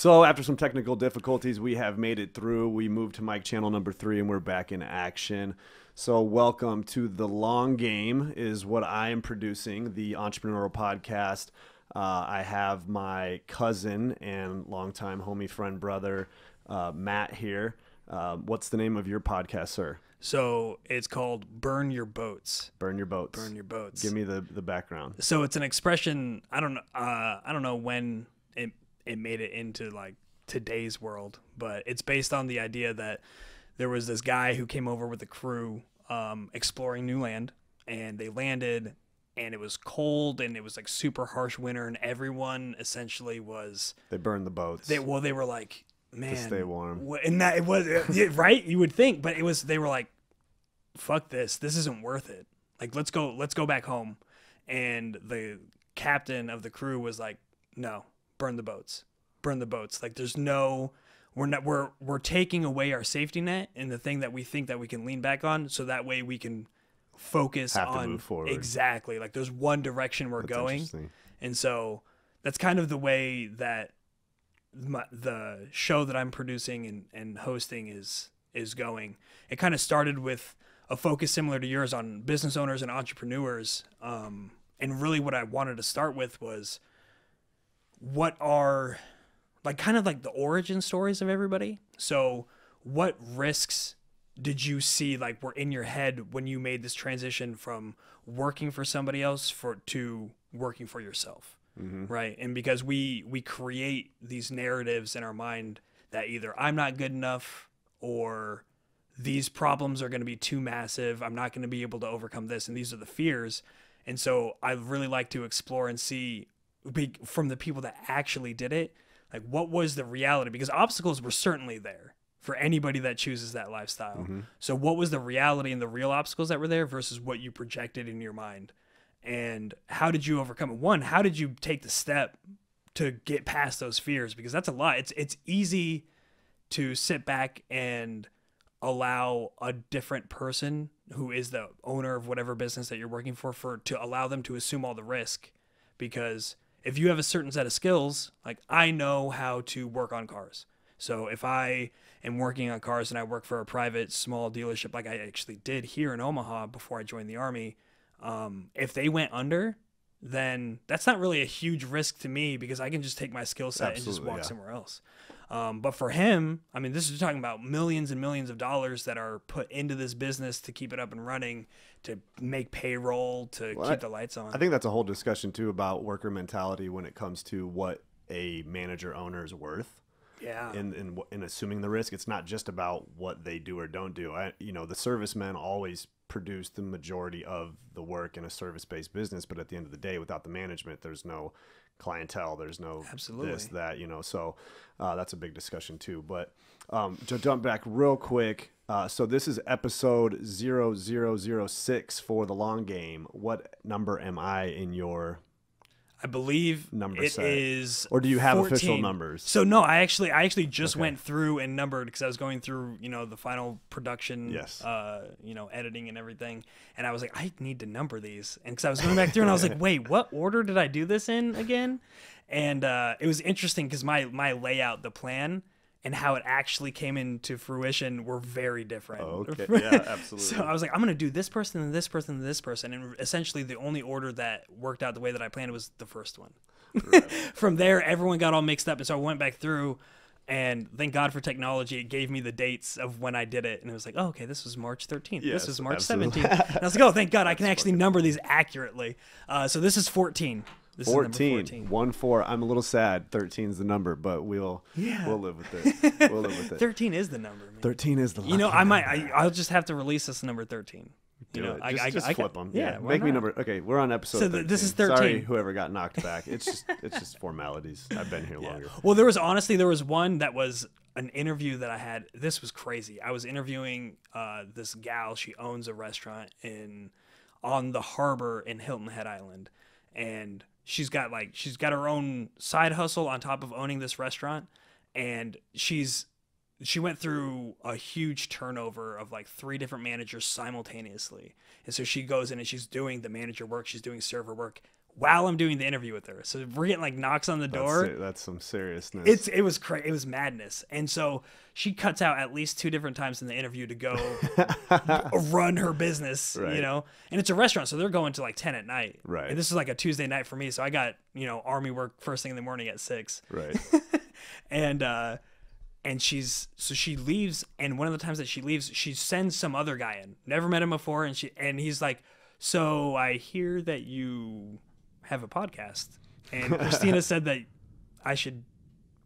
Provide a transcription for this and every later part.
So after some technical difficulties, we have made it through. We moved to mic channel number 3, and we're back in action. So welcome to The Long Game is what I am producing, the entrepreneurial podcast. I have my cousin and longtime homie, friend, brother, Matt here. What's the name of your podcast, sir? So it's called Burn Your Boats. Burn Your Boats. Burn Your Boats. Give me the background. So it's an expression. I don't know when it made it into like today's world, but it's based on the idea that there was this guy who came over with a crew exploring new land, and they landed, and it was cold, and it was like super harsh winter, and everyone essentially was They burned the boats. They were like, man, to stay warm. And that it was right. You would think, but they were like, fuck this. This isn't worth it. Like, let's go back home. And the captain of the crew was like, no, burn the boats. Burn the boats. Like, we're taking away our safety net and the thing that we think that we can lean back on, so that way we can focus on move forward. Exactly. Like, there's one direction we're going. And so that's kind of the way that the show that I'm producing and hosting is going. It kind of started with a focus similar to yours on business owners and entrepreneurs. And really what I wanted to start with was what are like kind of like the origin stories of everybody. So what risks did you see like were in your head when you made this transition from working for somebody else to working for yourself? Mm-hmm. Right. And because we create these narratives in our mind that either I'm not good enough or these problems are going to be too massive, I'm not going to be able to overcome this, and these are the fears. And so I really like to explore and see from the people that actually did it, like what was the reality, because obstacles were certainly there for anybody that chooses that lifestyle. Mm-hmm. So what was the reality and the real obstacles that were there versus what you projected in your mind? And how did you overcome it? One, how did you take the step to get past those fears? Because that's a lot. It's easy to sit back and allow a different person who is the owner of whatever business that you're working for to allow them to assume all the risk. Because if you have a certain set of skills, like I know how to work on cars. So if I am working on cars and I work for a private small dealership like I actually did here in Omaha before I joined the Army, if they went under, then that's not really a huge risk to me because I can just take my skill set and just walk somewhere else. But for him, I mean, this is talking about millions and millions of dollars that are put into this business to keep it up and running, to make payroll, to keep the lights on. I think that's a whole discussion too about worker mentality when it comes to what a manager owner is worth. Yeah. In assuming the risk, it's not just about what they do or don't do. The servicemen always produce the majority of the work in a service-based business, but at the end of the day, without the management, there's no clientele, there's no this, that, so that's a big discussion too. But to jump back real quick, so this is episode 0006 for The Long Game. What number am I in your I believe number it set? Is or do you have 14. official numbers? So no, I actually just went through and numbered because I was going through, the final production, editing and everything. And I was like, I need to number these. And because I was going back through and I was like, wait, what order did I do this in again? And it was interesting because my layout, the plan, and how it actually came into fruition were very different. Oh, okay. Yeah, absolutely. So I was like, I'm going to do this person and this person and this person. And essentially the only order that worked out the way that I planned was the first one. Right. From there, everyone got all mixed up. And so I went back through, and thank God for technology. It gave me the dates of when I did it. And it was like, oh, okay, this was March 13th. Yes, this is March absolutely. 17th. And I was like, oh, thank God, I can actually number these accurately. So this is 14. This 14. 1-4. I'm a little sad. 13 is the number, but we'll live with it. We'll live with it. 13 is the number, man. 13 is the lucky number. I'll just have to release this number 13. Just flip them. Yeah, make me number. Okay, we're on episode. So 13. This is 13. Sorry, whoever got knocked back. It's just formalities. I've been here longer. Well, there was one that was an interview that I had. This was crazy. I was interviewing this gal. She owns a restaurant on the harbor in Hilton Head Island, and she's got her own side hustle on top of owning this restaurant, and she went through a huge turnover of like 3 different managers simultaneously. And so she goes in and she's doing the manager work, she's doing server work while I'm doing the interview with her. So we're getting like knocks on the door. That's some seriousness. It was madness. And so she cuts out at least 2 different times in the interview to go run her business, right. you know, and it's a restaurant. So they're going to like 10 at night. Right. And this is like a Tuesday night for me. So I got, you know, army work first thing in the morning at 6. Right. And she leaves. And one of the times that she leaves, she sends some other guy in, never met him before. And he's like, so I hear that you have a podcast, and Christina said that I should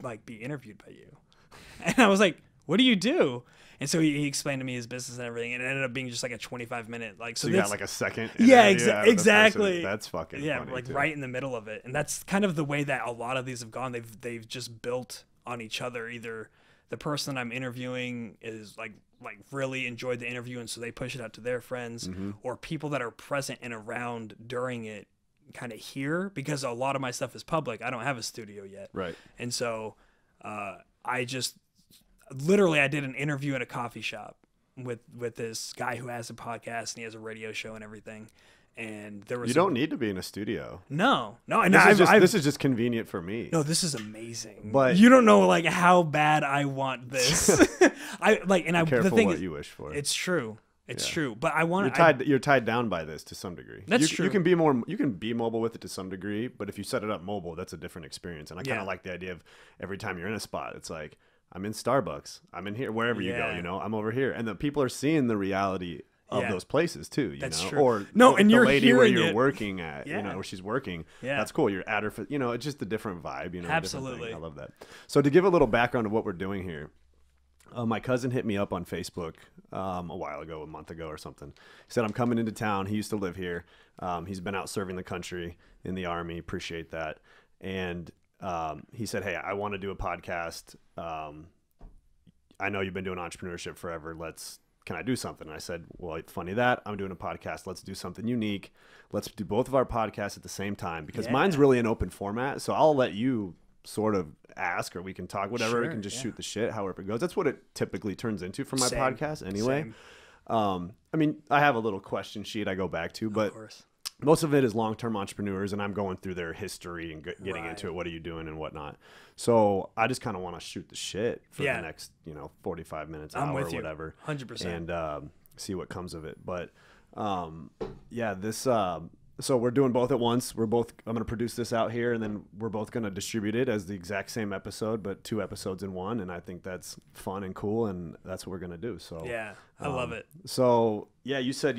like be interviewed by you. And I was like, what do you do? And so he explained to me his business and everything, and it ended up being just like a 25-minute like. So you got like a second. Yeah, exactly. That's fucking funny like too. right in the middle of it, and that's kind of the way that a lot of these have gone. They've just built on each other. Either the person that I'm interviewing is like really enjoyed the interview, and so they push it out to their friends, or people that are present and around during it kind of hear, because a lot of my stuff is public. I don't have a studio yet. Right. And so I just literally I did an interview at a coffee shop with this guy who has a podcast and he has a radio show and everything. And there was don't need to be in a studio. No. And this is just convenient for me. No, this is amazing. But you don't know like how bad I want this. Careful the thing what is, you wish for. It's true. It's true, but I want. You're tied down by this to some degree. That's true. You can be mobile with it to some degree, but if you set it up mobile, that's a different experience. And I kind of like the idea of every time you're in a spot, it's like I'm in Starbucks, I'm in here, wherever you go, you know, I'm over here, and the people are seeing the reality of those places too. You that's know, true. or and the you're lady where you're it. working at, you know, where she's working. Yeah, that's cool. You're at her, you know, it's just a different vibe. You know, absolutely. I love that. So to give a little background of what we're doing here. My cousin hit me up on Facebook a while ago, a month ago or something. He said, I'm coming into town. He used to live here. He's been out serving the country in the Army. Appreciate that. And he said, hey, I want to do a podcast. I know you've been doing entrepreneurship forever. Can I do something? And I said, well, funny that. I'm doing a podcast. Let's do something unique. Let's do both of our podcasts at the same time, because mine's really an open format. So I'll let you sort of ask, or we can talk, whatever. We can just shoot the shit, however it goes. That's what it typically turns into for my podcast anyway. I mean, I have a little question sheet I go back to, but most of it is long-term entrepreneurs, and I'm going through their history and getting into it. What are you doing and whatnot? So I just kind of want to shoot the shit for the next, 45 minutes, hour, or whatever. 100%. And see what comes of it. But so we're doing both at once. I'm going to produce this out here, and then we're both going to distribute it as the exact same episode, but 2 episodes in one. And I think that's fun and cool, and that's what we're going to do. So yeah, I love it. So yeah, you said,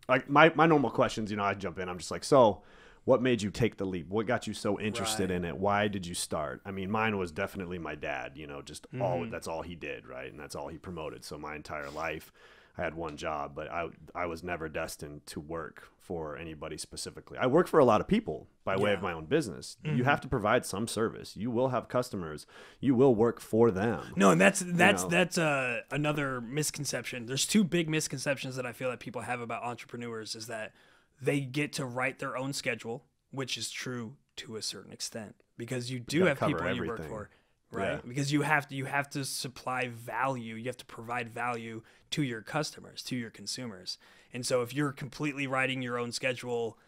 like my normal questions, I jump in. I'm just like, so what made you take the leap? What got you so interested in it? Why did you start? I mean, mine was definitely my dad, just that's all he did. Right. And that's all he promoted. So my entire life, I had one job, but I was never destined to work for anybody specifically. I work for a lot of people by way of my own business. You have to provide some service. You will have customers. You will work for them. No, and that's another misconception. There's 2 big misconceptions that I feel that people have about entrepreneurs is that they get to write their own schedule, which is true to a certain extent, because you do have people you work for. Right. Yeah. Because you have to supply value. You have to provide value to your customers, to your consumers. And so if you're completely writing your own schedule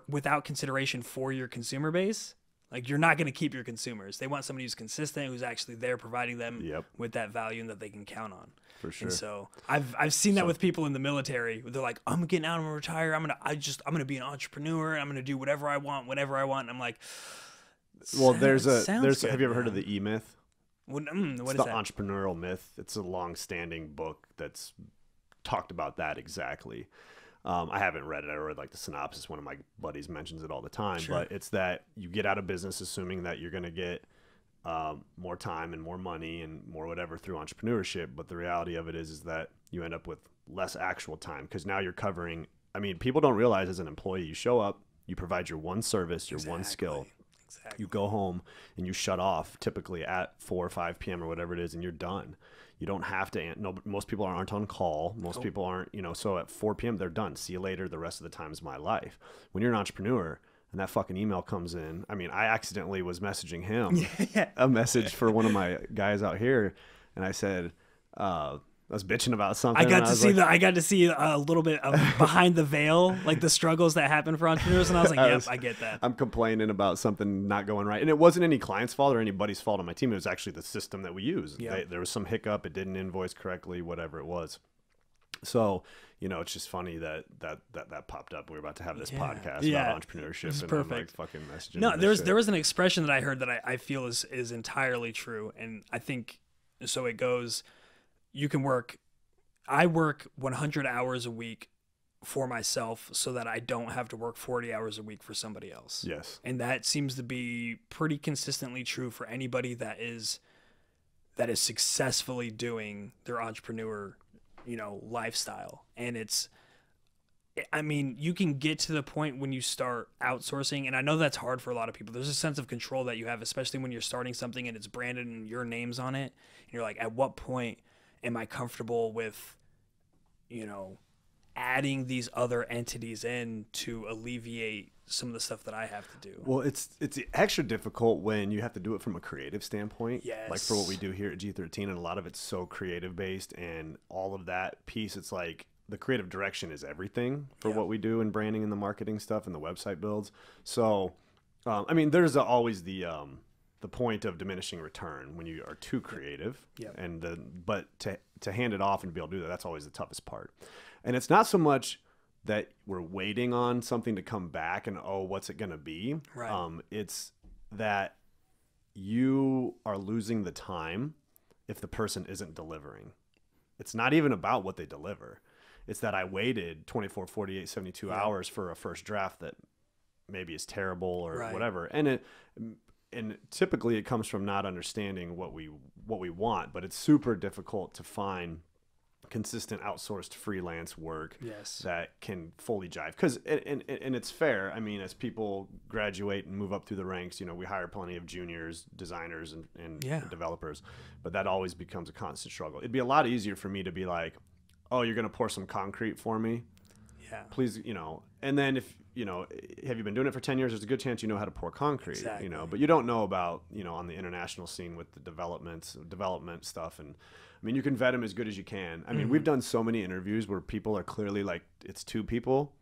without consideration for your consumer base, like you're not going to keep your consumers. They want somebody who's consistent, who's actually there providing them with that value and that they can count on. For sure. And so I've seen that with people in the military. They're like, I'm getting out, I'm gonna retire. I'm gonna be an entrepreneur. I'm gonna do whatever I want, whenever I want. And I'm like, well, have you ever heard of the E-Myth? What it's is the that? Entrepreneurial Myth. It's a long-standing book that's talked about that exactly. I haven't read it. I read like the synopsis. One of my buddies mentions it all the time. Sure. But it's that you get out of business assuming that you're going to get more time and more money and more whatever through entrepreneurship. But the reality of it is that you end up with less actual time, because now you're covering. I mean, people don't realize as an employee, you show up, you provide your one service, your one skill. Exactly. You go home and you shut off typically at 4 or 5 p.m. or whatever it is, and you're done. You don't have to. No, most people aren't on call. Most people aren't. So at 4 p.m. they're done. See you later. The rest of the time is my life. When you're an entrepreneur and that fucking email comes in, I mean, I accidentally was messaging him a message for one of my guys out here, and I said, I was bitching about something. I got to see a little bit of behind the veil, like the struggles that happen for entrepreneurs, and I was like, "Yep, I get that." I'm complaining about something not going right, and it wasn't any client's fault or anybody's fault on my team. It was actually the system that we use. Yep. There was some hiccup. It didn't invoice correctly, whatever it was. So, it's just funny that popped up. We were about to have this podcast about entrepreneurship, and perfect. I'm like fucking messaging. No, there was an expression that I heard that I feel is entirely true, and I think so. It goes. I work 100 hours a week for myself so that I don't have to work 40 hours a week for somebody else. Yes. And that seems to be pretty consistently true for anybody that is successfully doing their entrepreneur, lifestyle. And you can get to the point when you start outsourcing, and I know that's hard for a lot of people. There's a sense of control that you have, especially when you're starting something and it's branded and your name's on it. And you're like, at what point am I comfortable with, adding these other entities in to alleviate some of the stuff that I have to do? Well, it's extra difficult when you have to do it from a creative standpoint. Yes. Like for what we do here at G13, and a lot of it's so creative based, and all of that piece, it's like the creative direction is everything for what we do in branding and the marketing stuff and the website builds. So, there's always the point of diminishing return when you are too creative, but to hand it off and be able to do that, that's always the toughest part. And it's not so much that we're waiting on something to come back and, what's it going to be? Right. It's that you are losing the time if the person isn't delivering. It's not even about what they deliver. It's that I waited 24, 48, 72 hours for a first draft that maybe is terrible or whatever. And typically it comes from not understanding what we want, but it's super difficult to find consistent outsourced freelance work that can fully jive. Because and it's fair. As people graduate and move up through the ranks, we hire plenty of juniors, designers, and developers, but that always becomes a constant struggle. It'd be a lot easier for me to be like, "Oh, you're gonna pour some concrete for me? Yeah, please." And then if have you been doing it for 10 years? There's a good chance you know how to pour concrete. Exactly. But you don't know about on the international scene with the development stuff. And you can vet them as good as you can. We've done so many interviews where people are clearly like, it's two people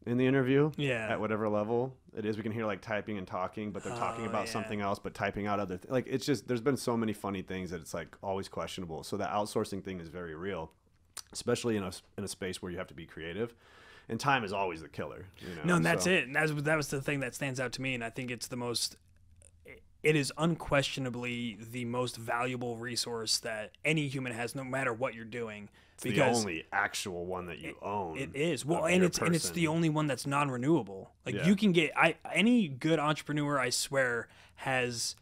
in the interview at whatever level it is. We can hear like typing and talking, but they're talking about something else, but typing out other like, it's just, there's been so many funny things that it's like always questionable. So the outsourcing thing is very real, especially in a space where you have to be creative. And time is always the killer. No, and that's it. And that was the thing that stands out to me. And I think it is unquestionably the most valuable resource that any human has, no matter what you're doing. It's the only actual one that you own. It is. Well, and it's the only one that's non-renewable. Like you can get, any good entrepreneur, I swear, has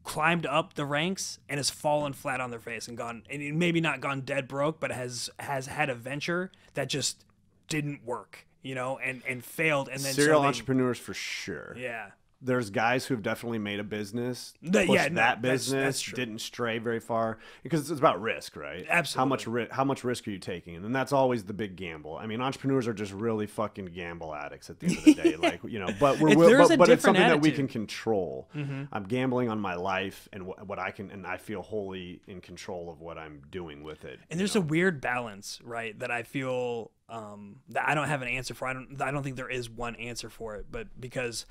climbed up the ranks and has fallen flat on their face and maybe not gone dead broke, but has had a venture that just didn't work, and failed. And then serial entrepreneurs for sure. Yeah. There's guys who've definitely made a business, that business, didn't stray very far, because it's about risk, right? Absolutely. How much risk are you taking? And that's always the big gamble. Entrepreneurs are just really fucking gamble addicts at the end of the day. Like, but but it's something that we can control. Mm-hmm. I'm gambling on my life and what I can, and I feel wholly in control of what I'm doing with it. And there's a weird balance, right? That I feel that I don't have an answer for. I don't think there is one answer for it, but because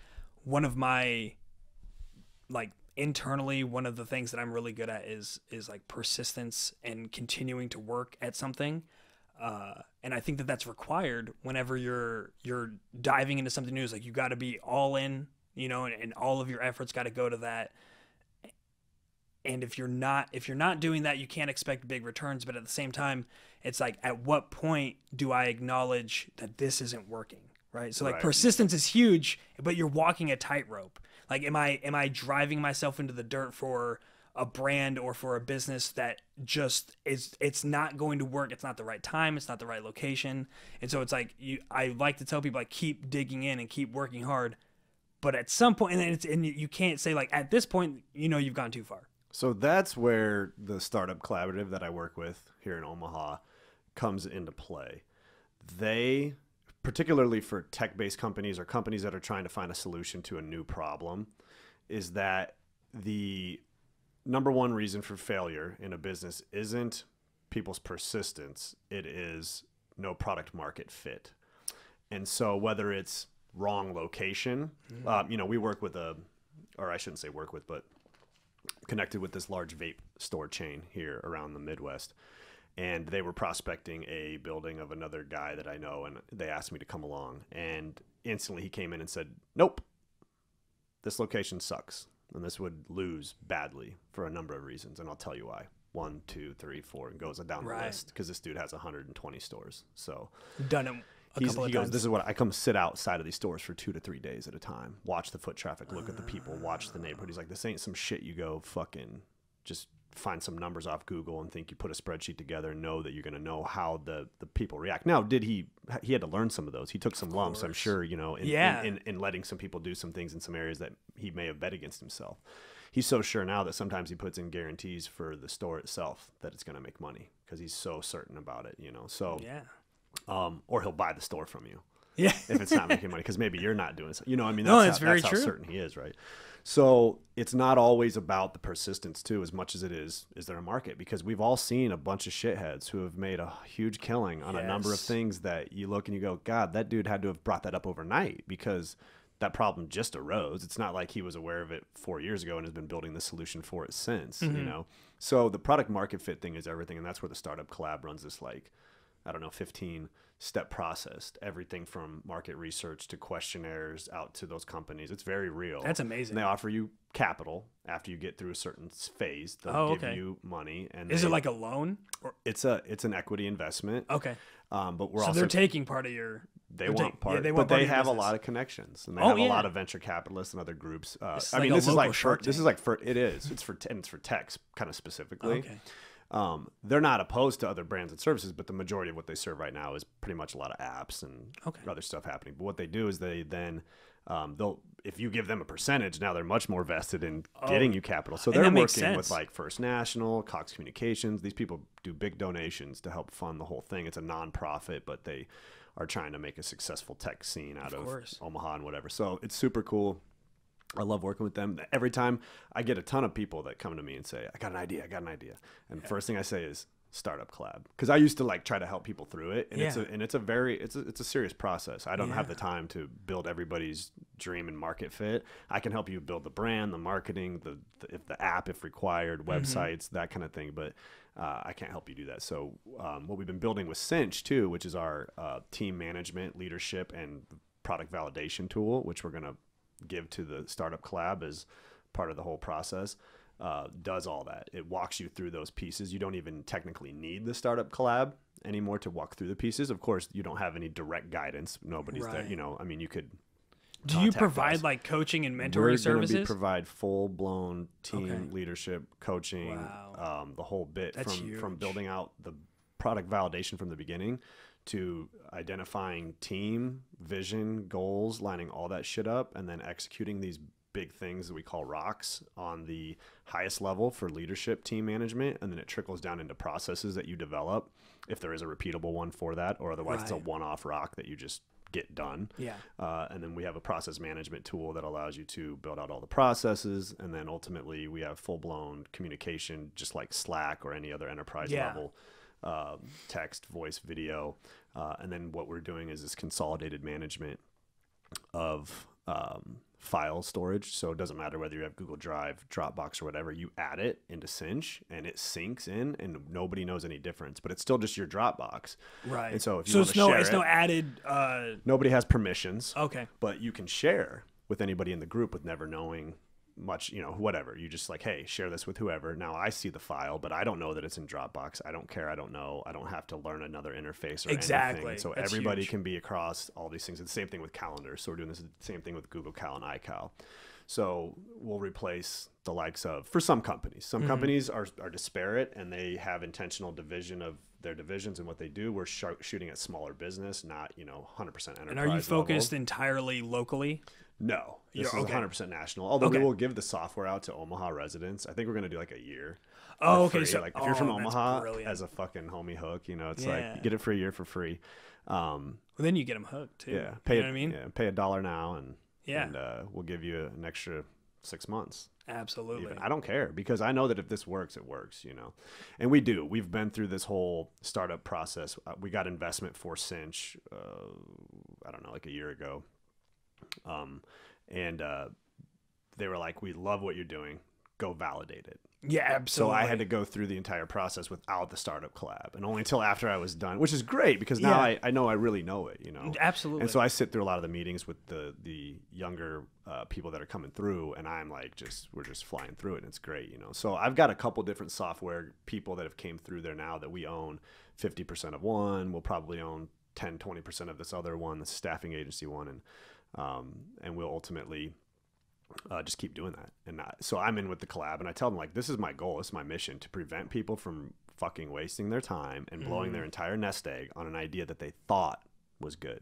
one of my, internally, one of the things that I'm really good at is like persistence and continuing to work at something. And I think that that's required whenever you're diving into something new. It's like, you got to be all in, and all of your efforts got to go to that. And if you're not doing that, you can't expect big returns. But at the same time, it's like, at what point do I acknowledge that this isn't working? Right. So persistence is huge, but you're walking a tightrope. Like, am I driving myself into the dirt for a brand or for a business that just it's not going to work. It's not the right time. It's not the right location. And so it's like, I like to tell people, like, keep digging in and keep working hard. But at some point, and you can't say, like, at this point, you've gone too far. So that's where the startup collaborative that I work with here in Omaha comes into play. They, particularly for tech-based companies or companies that are trying to find a solution to a new problem, is that the number one reason for failure in a business isn't people's persistence, it is no product market fit. And so whether it's wrong location, you know, we work with or I shouldn't say work with, but connected with this large vape store chain here around the Midwest. And they were prospecting a building of another guy that I know, and they asked me to come along. And instantly he came in and said, nope, this location sucks. And this would lose badly for a number of reasons. And I'll tell you why. 1, 2, 3, 4, and goes down the list, because this dude has 120 stores. So done it a couple of times. This is what I come sit outside of these stores for 2 to 3 days at a time, watch the foot traffic, look at the people, watch the neighborhood. He's like, this ain't some shit you go fucking just find some numbers off Google and think you put a spreadsheet together and know that you're going to know how the people react. Now, he had to learn some of those. He took some lumps, I'm sure, you know, in letting some people do some things in some areas that he may have bet against himself. He's so sure now that sometimes he puts in guarantees for the store itself that it's going to make money because he's so certain about it, you know. So, or he'll buy the store from you. Yeah. If it's not making money, because maybe you're not doing it. You know, I mean, that's how certain he is, right? So it's not always about the persistence too, as much as it is there a market? Because we've all seen a bunch of shitheads who have made a huge killing on a number of things that you look and you go, God, that dude had to have brought that up overnight because that problem just arose. It's not like he was aware of it 4 years ago and has been building the solution for it since, you know? So the product market fit thing is everything. And that's where the Startup Collab runs this, like, I don't know, 15-step process, everything from market research to questionnaires out to those companies. It's very real. That's amazing. And they offer you capital after you get through a certain phase. They'll give you money. And is it like a loan? Or? It's an equity investment. Okay. But we're so also they're taking part of your. They want part, but they have a lot of connections, and they have a lot of venture capitalists and other groups. I mean, this is like it's for techs kind of specifically. Okay. They're not opposed to other brands and services, but the majority of what they serve right now is pretty much a lot of apps and other stuff happening. But what they do is they then if you give them a percentage, now they're much more vested in getting you capital. So they're working with like First National, Cox Communications. These people do big donations to help fund the whole thing. It's a nonprofit, but they are trying to make a successful tech scene out of Omaha and whatever. So it's super cool. I love working with them. Every time I get a ton of people that come to me and say, I got an idea. And the first thing I say is Startup Collab. Because I used to like try to help people through it. And it's a serious process. I don't have the time to build everybody's dream and market fit. I can help you build the brand, the marketing, the app if required, websites, that kind of thing. But I can't help you do that. So what we've been building with Cinch too, which is our team management, leadership, and product validation tool, which we're going to give to the Startup Collab as part of the whole process, does all that. It walks you through those pieces. You don't even technically need the Startup Collab anymore to walk through the pieces. Of course, you don't have any direct guidance. Nobody's there. You know, I mean, you could. Do you provide like coaching and mentoring services? We provide full-blown team leadership, coaching, the whole bit. From building out the product validation from the beginning to identifying team, vision, goals, lining all that shit up, and then executing these big things that we call rocks on the highest level for leadership, team management, and then it trickles down into processes that you develop if there is a repeatable one for that, or otherwise it's a one-off rock that you just get done. And then we have a process management tool that allows you to build out all the processes, and then ultimately we have full-blown communication, just like Slack or any other enterprise level text, voice, video, and then what we're doing is this consolidated management of file storage. So it doesn't matter whether you have Google Drive, Dropbox, or whatever, you add it into Cinch and it syncs in and nobody knows any difference, but it's still just your Dropbox. Right. And so if you want to share it's no added nobody has permissions. Okay. But you can share with anybody in the group with never knowing much, you know, whatever. You just like, hey, share this with whoever. Now I see the file, but I don't know that it's in Dropbox. I don't care. I don't know. I don't have to learn another interface or anything. And so that's everybody huge. Can be across all these things. It's the same thing with calendars. So we're doing this same thing with Google Cal and iCal. So we'll replace the likes of, for some companies. Some companies are disparate and they have intentional division of their divisions and what they do. We're shooting at smaller business, not, you know, 100% enterprise. And are you focused entirely locally? No, this is 100% national. Although we will give the software out to Omaha residents. I think we're going to do like a year. Oh, okay. Free. So like if you're from Omaha as a fucking homie hook, you know, it's like you get it for a year for free. Well, then you get them hooked too. Yeah. You know what I mean? Yeah. Pay $1 now and we'll give you an extra 6 months. Absolutely. Even. I don't care, because I know that if this works, it works, you know. And we do. We've been through this whole startup process. We got investment for Cinch, I don't know, like a year ago. And they were like, we love what you're doing. Go validate it. Yeah, absolutely. So I had to go through the entire process without the startup collab, and only until after I was done, which is great, because now I know I really know it, you know. Absolutely. And so I sit through a lot of the meetings with the younger people that are coming through, and I'm like, we're just flying through it, and it's great, you know. So I've got a couple different software people that have came through there now that we own 50% of one. We'll probably own 10-20% of this other one, the staffing agency one, and we'll ultimately just keep doing that. And so I'm in with the collab, and I tell them, like, this is my goal, this is my mission, to prevent people from fucking wasting their time and blowing their entire nest egg on an idea that they thought was good,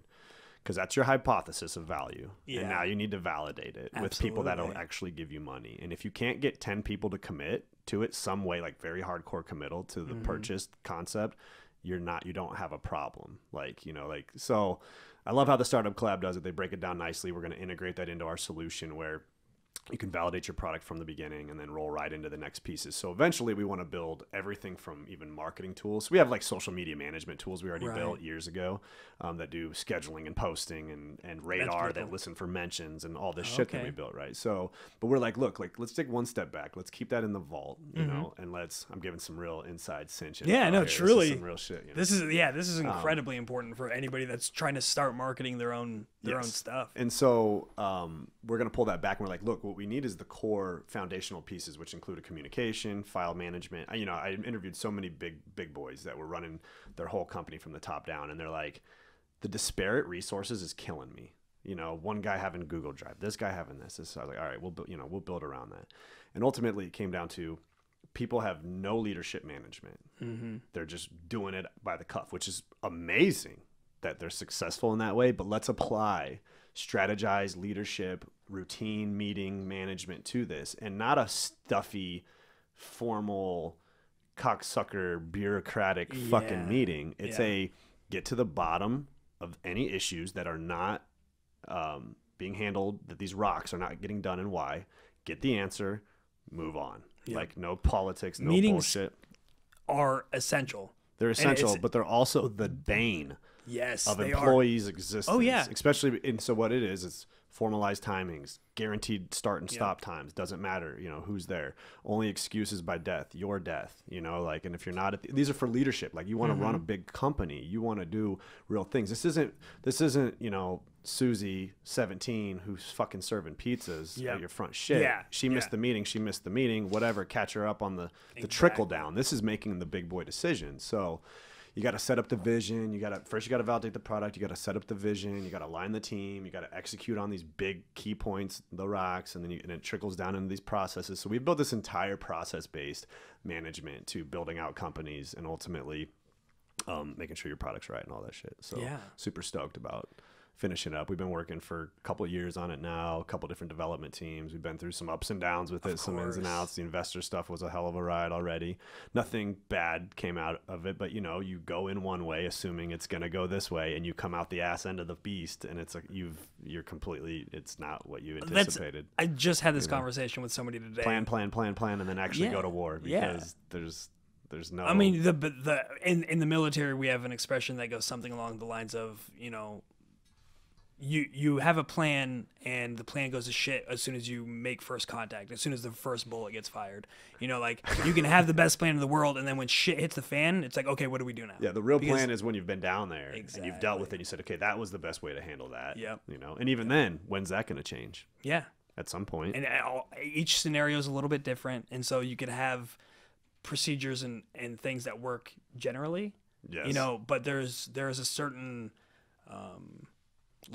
because that's your hypothesis of value. And now you need to validate it with people that will actually give you money. And if you can't get 10 people to commit to it some way, like very hardcore committal to the purchase concept, you don't have a problem. Like, you know, like, so I love how the startup collab does it. They break it down nicely. We're going to integrate that into our solution, where you can validate your product from the beginning and then roll right into the next pieces. So eventually we want to build everything from even marketing tools. So we have like social media management tools we already built years ago that do scheduling and posting and radar that listen for mentions and all this shit that we built, right? So, but we're like, look, like, let's take one step back. Let's keep that in the vault, you know, and I'm giving some real inside cinch. Yeah, no, truly. This is some real shit. You know? This is incredibly important for anybody that's trying to start marketing their own stuff. And so we're going to pull that back, and we're like, look, what we need is the core foundational pieces, which include a communication, file management. You know, I interviewed so many big boys that were running their whole company from the top down, and they're like, the disparate resources is killing me. You know, one guy having Google Drive, this guy having this. So I was like, all right, we'll build around that. And ultimately it came down to people have no leadership management. They're just doing it by the cuff, which is amazing that they're successful in that way. But let's apply strategized leadership, routine meeting management to this, and not a stuffy, formal, cocksucker, bureaucratic fucking meeting. It's a get to the bottom of any issues that are not being handled, that these rocks are not getting done, and why. Get the answer, move on. Like, no politics, no Meetings bullshit. Are essential. They're essential, but they're also the bane of employees' existence. Oh, yeah. Especially, and so what it is formalized timings, guaranteed start and stop times. Doesn't matter, you know, who's there. Only excuses by death, your death, you know, like, and if you're not these are for leadership. Like, you want to run a big company, you want to do real things. This isn't, you know, Susie 17 who's fucking serving pizzas at your front shit. She missed the meeting, whatever, catch her up on the trickle down. This is making the big boy decisions. So you got to set up the vision. You got to validate the product. You got to set up the vision. You got to align the team. You got to execute on these big key points, the rocks, and then it trickles down into these processes. So we've built this entire process-based management to building out companies and ultimately making sure your product's right and all that shit. So super stoked about finishing up. We've been working for a couple of years on it now, a couple different development teams. We've been through some ups and downs with it, some ins and outs. The investor stuff was a hell of a ride already. Nothing bad came out of it, but you know, you go in one way assuming it's going to go this way, and you come out the ass end of the beast, and it's like it's not what you anticipated. I just had this conversation with somebody today. Plan, and then actually go to war, because there's no. I mean, in the military, we have an expression that goes something along the lines of, you know, you have a plan, and the plan goes to shit as soon as you make first contact, as soon as the first bullet gets fired. You know, like, you can have the best plan in the world, and then when shit hits the fan, it's like, okay, what do we do now? Yeah, the real plan is when you've been down there and you've dealt with it. You said, okay, that was the best way to handle that. Yeah. You know, and even then, when's that going to change? Yeah. At some point. And each scenario is a little bit different, and so you could have procedures and things that work generally. Yes. You know, but there's a certain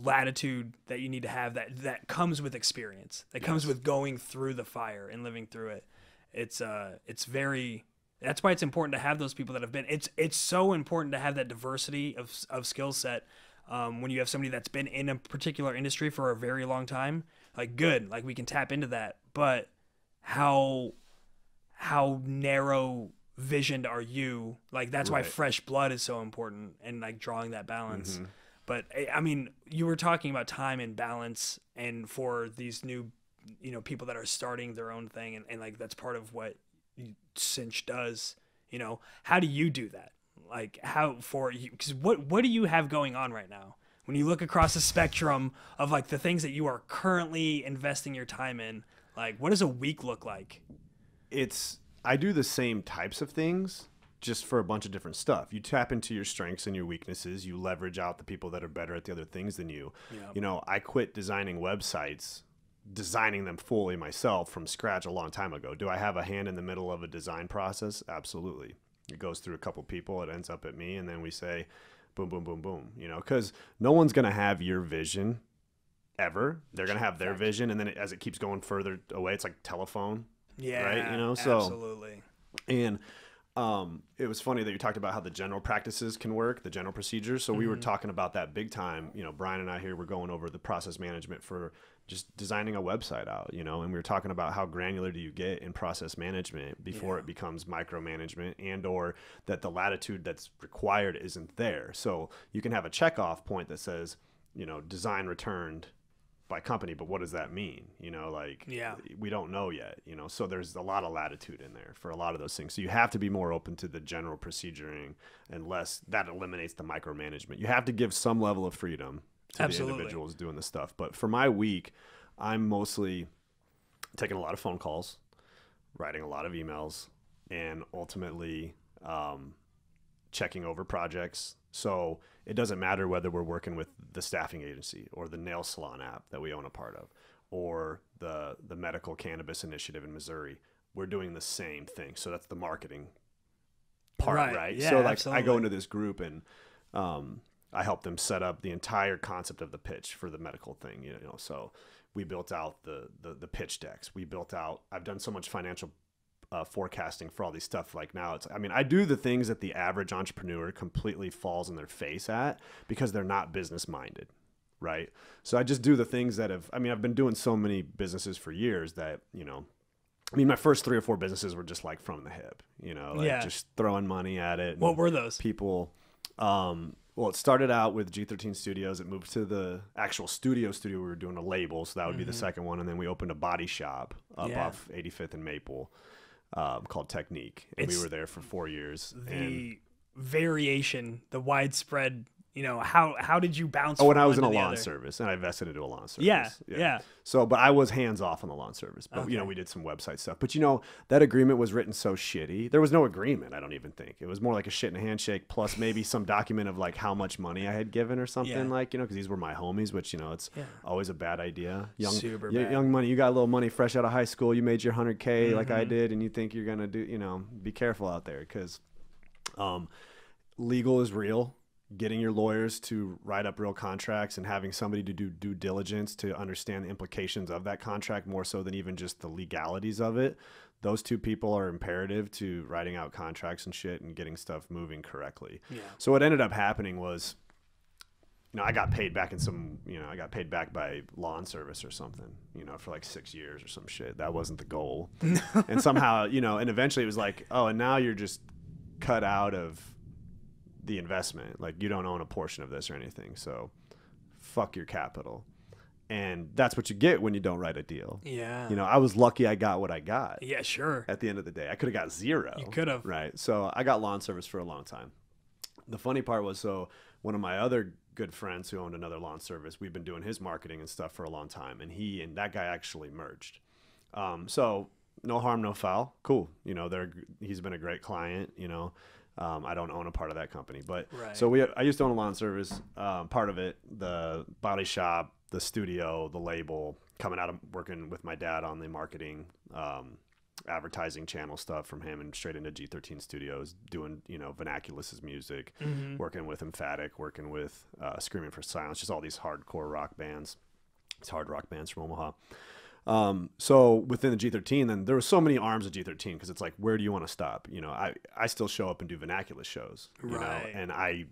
latitude that you need to have that comes with experience, that comes with going through the fire and living through it. It's very, that's why it's important to have those people that have been, it's so important to have that diversity of skill set. When you have somebody that's been in a particular industry for a very long time, like, good, like, we can tap into that, but how narrow visioned are you? Like, that's why fresh blood is so important, and like drawing that balance. But I mean, you were talking about time and balance, and for these new you know, people that are starting their own thing, and like that's part of what Cinch does. You know, how do you do that? Like how for you? Because what do you have going on right now? When you look across the spectrum of like the things that you are currently investing your time in, like what does a week look like? I do the same types of things just for a bunch of different stuff. You tap into your strengths and your weaknesses. You leverage out the people that are better at the other things than you. Yeah. You know, I quit designing websites, designing them fully myself from scratch a long time ago. Do I have a hand in the middle of a design process? Absolutely. It goes through a couple people. It ends up at me. And then we say, boom, boom, boom, boom, you know, because no one's going to have your vision ever. They're going to have their vision. And then as it keeps going further away, it's like telephone. Yeah. Right. You know, so absolutely. And it was funny that you talked about how the general practices can work, the general procedures. So we were talking about that big time. You know, Brian and I here were going over the process management for just designing a website out, you know, and we were talking about how granular do you get in process management before it becomes micromanagement, and or that the latitude that's required isn't there. So you can have a checkoff point that says, you know, design returned by company, but what does that mean? You know, like we don't know yet, you know, so there's a lot of latitude in there for a lot of those things. So you have to be more open to the general proceduring, unless that eliminates the micromanagement. You have to give some level of freedom to the individuals doing the stuff. But for my week, I'm mostly taking a lot of phone calls, writing a lot of emails, and ultimately checking over projects. So it doesn't matter whether we're working with the staffing agency or the nail salon app that we own a part of, or the medical cannabis initiative in Missouri. We're doing the same thing. So that's the marketing part, right? Yeah, so like absolutely. I go into this group and I help them set up the entire concept of the pitch for the medical thing, you know. So we built out the pitch decks. I've done so much financial forecasting for all these stuff. Like now I do the things that the average entrepreneur completely falls in their face at because they're not business minded. Right. So I just do the things that I've been doing so many businesses for years that, you know, my first 3 or 4 businesses were just like from the hip, you know, like just throwing money at it. What were those? People, well, it started out with G13 Studios. It moved to the actual studio. We were doing a label. So that would be the second one. And then we opened a body shop up off 85th and Maple. Called Technique, and we were there for 4 years. The variation, the widespread, you know, how did you bounce? When I was in a lawn service, and I invested into a lawn service. Yeah. So, but I was hands off on the lawn service. But you know, we did some website stuff. But you know, that agreement was written so shitty. There was no agreement. I don't even think it was more like a shit and a handshake, plus maybe some document of like how much money I had given or something, like, you know, because these were my homies. Which, you know, it's always a bad idea. Young money. You got a little money fresh out of high school. You made your $100K like I did, and you think you're gonna do. You know, be careful out there because legal is real. Getting your lawyers to write up real contracts and having somebody to do due diligence to understand the implications of that contract more so than even just the legalities of it. Those two people are imperative to writing out contracts and shit and getting stuff moving correctly. Yeah. So what ended up happening was, you know, I got paid back by lawn service or something, you know, for like 6 years or some shit. That wasn't the goal. And somehow, you know, and eventually it was like, oh, and now you're just cut out of the investment. Like, you don't own a portion of this or anything, so fuck your capital. And that's what you get when you don't write a deal. You know, I was lucky I got what I got. Sure. At the end of the day, I could have got 0. You could have. Right. So I got lawn service for a long time. The funny part was, so one of my other good friends who owned another lawn service, we've been doing his marketing and stuff for a long time, and he and that guy actually merged. So no harm, no foul. Cool. You know, he's been a great client, you know. I don't own a part of that company, but so I used to own a lawn service, part of it, the body shop, the studio, the label, coming out of working with my dad on the marketing, advertising channel stuff from him and straight into G13 Studios, doing, you know, Vernaculus's music, working with Emphatic, working with Screaming for Silence, just all these hardcore rock bands. It's hard rock bands from Omaha. So within the G13, then there were so many arms of G13 because it's like, where do you want to stop? You know, I still show up and do Vernaculus shows, you know, and I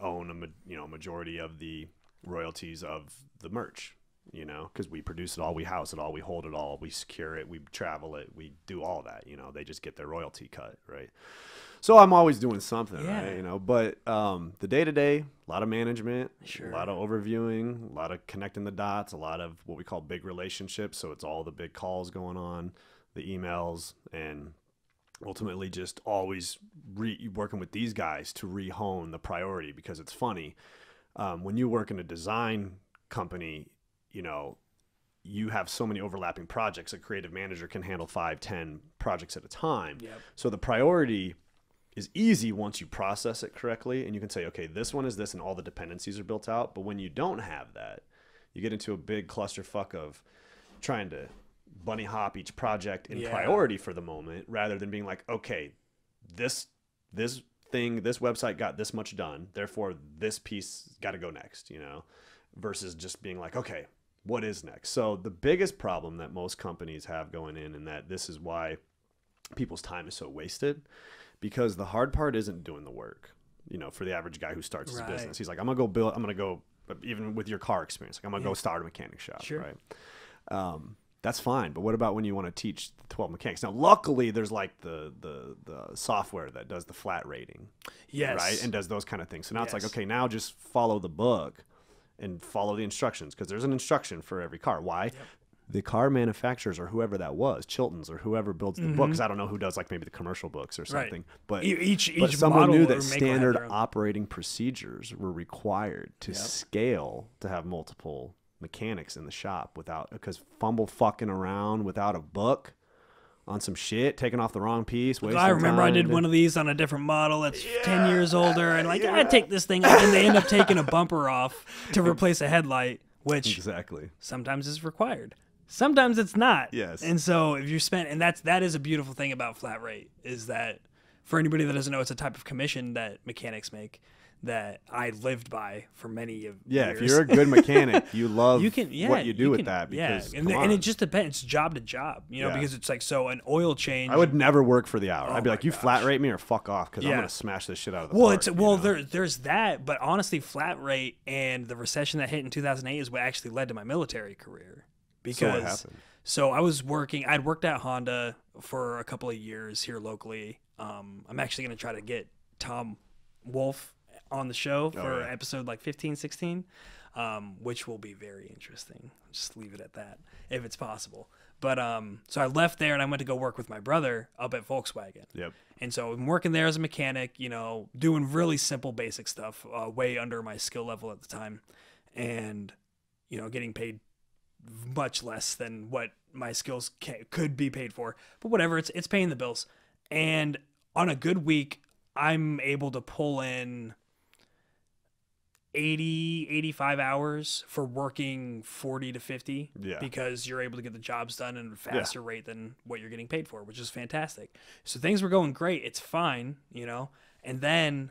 own a majority of the royalties of the merch you know, because we produce it all, we house it all, we hold it all, we secure it, we travel it, we do all that, you know, they just get their royalty cut, right? So I'm always doing something, right? You know, but the day-to-day, a lot of management, a lot of overviewing, a lot of connecting the dots, a lot of what we call big relationships. So it's all the big calls going on, the emails, and ultimately just always working with these guys to re-hone the priority, because it's funny. When you work in a design company, you know, you have so many overlapping projects. A creative manager can handle 5-10 projects at a time. So the priority is easy once you process it correctly, and you can say, okay, this one is this, and all the dependencies are built out. But when you don't have that, you get into a big clusterfuck of trying to bunny hop each project in priority for the moment, rather than being like, okay, this website got this much done, therefore this piece got to go next, you know, versus just being like, okay, what is next? So the biggest problem that most companies have going in, and that this is why people's time is so wasted, because the hard part isn't doing the work, you know, for the average guy who starts his business. He's like, I'm going to go, even with your car experience, like I'm going to go start a mechanic shop, right? That's fine. But what about when you want to teach 12 mechanics? Now, luckily, there's like the software that does the flat rating, right? And does those kind of things. So now it's like, okay, now just follow the book and follow the instructions, because there's an instruction for every car. Why? The car manufacturers, or whoever that was, Chilton's, or whoever builds the book, because I don't know who does like maybe the commercial books or something, but but someone knew that standard operating procedures were required to scale to have multiple mechanics in the shop, because fumble fucking around without a book on some shit, taking off the wrong piece. I remember I did one of these on a different model that's 10 years older, and like, I take this thing off, and they end up taking a bumper off to replace a headlight, which sometimes is required. Sometimes it's not. And so if you spend, and that is a beautiful thing about flat rate, is that for anybody that doesn't know, it's a type of commission that mechanics make that I lived by for many years. If you're a good mechanic, you love what you do with that. Because, and it just depends. It's job to job, you know, because it's like, so an oil change. I would never work for the hour. I'd be like, you flat rate me or fuck off, because I'm going to smash this shit out of the park. There's that, but honestly, flat rate and the recession that hit in 2008 is what actually led to my military career. Because so what happened? So I'd worked at Honda for a couple of years here locally. I'm actually going to try to get Tom Wolfe on the show for episode like 15, 16, which will be very interesting. Just leave it at that if it's possible. But so I left there and I went to go work with my brother up at Volkswagen. And so I'm working there as a mechanic, you know, doing really simple basic stuff, way under my skill level at the time, and, you know, getting paid much less than what my skills could be paid for, but whatever, it's paying the bills. And on a good week, I'm able to pull in 85 hours for working 40 to 50 because you're able to get the jobs done at a faster rate than what you're getting paid for, which is fantastic. So things were going great. It's fine, you know. And then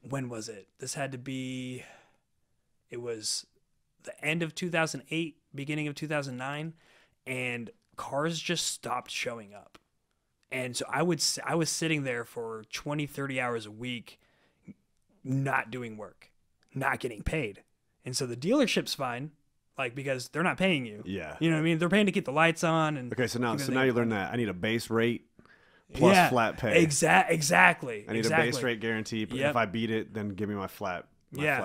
when was it? It was the end of 2008, beginning of 2009, and cars just stopped showing up. And so I was sitting there for 20, 30 hours a week, not doing work, not getting paid. And so the dealership's fine, like, because they're not paying you. You know what I mean? They're paying to keep the lights on. And okay, so now you learn that I need a base rate plus flat pay. Exactly. I need a base rate guarantee, but if I beat it, then give me my flat.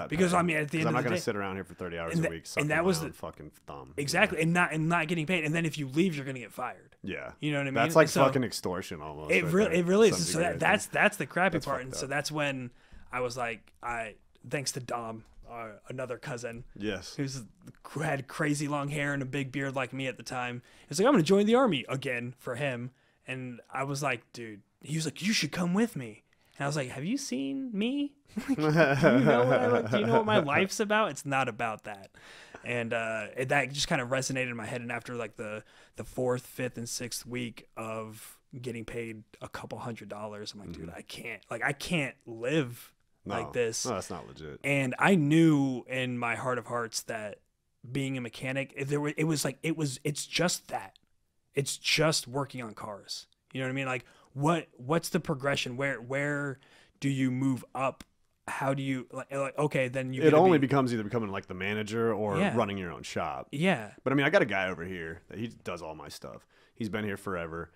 Because I mean, at the end of the day, I'm not going to sit around here for 30 hours a week, and that was the fucking thumb. Exactly, you know? and not getting paid, and then if you leave, you're going to get fired. You know what I mean? That's like fucking extortion almost. It really is. So that's the crappy part, and so that's when I was like, thanks to Dom, another cousin, who had crazy long hair and a big beard like me at the time. He's like, I'm going to join the army again for him, and I was like, dude. He was like, you should come with me. And I was like, have you seen me? Do you know what my life's about? It's not about that. And that just kind of resonated in my head. And after like the 4th, 5th, and 6th week of getting paid a couple $100s, I'm like, dude, I can't live like this. No, that's not legit. And I knew in my heart of hearts that being a mechanic, it's just that. It's just working on cars. You know what I mean? Like, what's the progression? Where do you move up how do you like okay, then it only becomes either becoming like the manager or running your own shop. Yeah. But I mean, I got a guy over here that he does all my stuff. He's been here forever.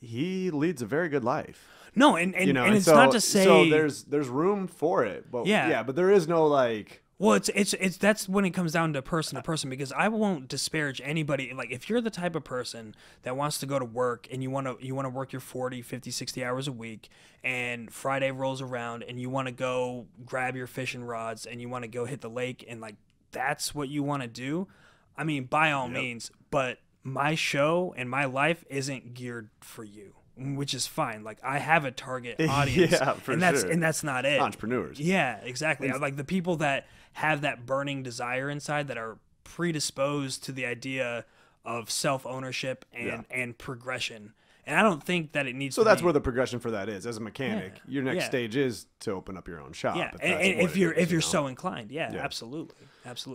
He leads a very good life. No, and it's so, not to say so there's room for it, but but there is no like. Well, it's that's when it comes down to person, because I won't disparage anybody. Like if you're the type of person that wants to go to work and you want to work your 40, 50, 60 hours a week, and Friday rolls around and you want to go grab your fishing rods and you want to go hit the lake, and like that's what you want to do, I mean, by all means, but my show and my life isn't geared for you, which is fine. Like I have a target audience, and that's not it. Entrepreneurs. Yeah, exactly. Like the people that have that burning desire inside, that are predisposed to the idea of self-ownership and progression. And I don't think that it needs to that's where the progression for that is. As a mechanic, your next stage is to open up your own shop. Yeah, if you're so inclined. Yeah, absolutely.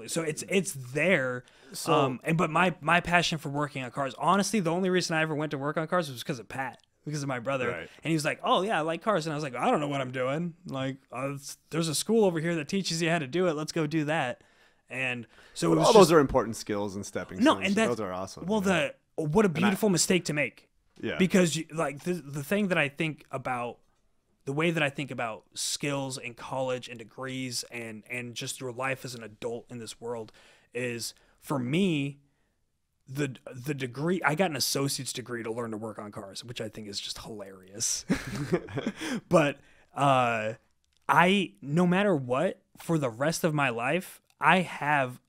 So it's there. So, but my passion for working on cars, honestly, the only reason I ever went to work on cars was because of Pat. Because of my brother. Right. And he was like, oh, yeah, I like cars. And I was like, I don't know what I'm doing. Like, there's a school over here that teaches you how to do it. Let's go do that. And so all those are important skills and stepping stones. And those are awesome. Well, what a beautiful mistake to make. Yeah. Because the thing that I think about, the way that I think about skills in college and degrees and just your life as an adult in this world is, for me, the degree, I got an associate's degree to learn to work on cars, which I think is just hilarious. But no matter what, for the rest of my life, I have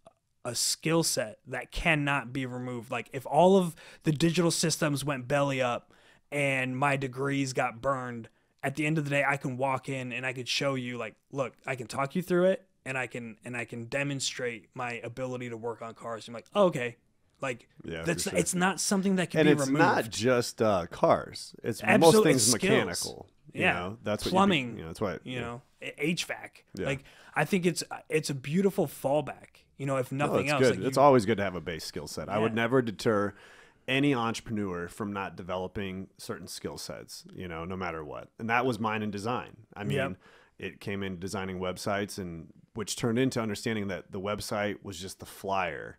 a skill set that cannot be removed. Like if all of the digital systems went belly up and my degrees got burned, at the end of the day, I can walk in and I could show you, like, look, I can talk you through it, and I can demonstrate my ability to work on cars. I'm like, oh, okay. Like it's not something that can be removed. And it's not just cars. It's most things mechanical. You know, that's plumbing. That's why HVAC. Yeah. Like I think it's a beautiful fallback. You know, if nothing else, good. It's always good to have a base skill set. I would never deter any entrepreneur from not developing certain skill sets. You know, no matter what. And that was mine in design. I mean, it came in designing websites, and which turned into understanding that the website was just the flyer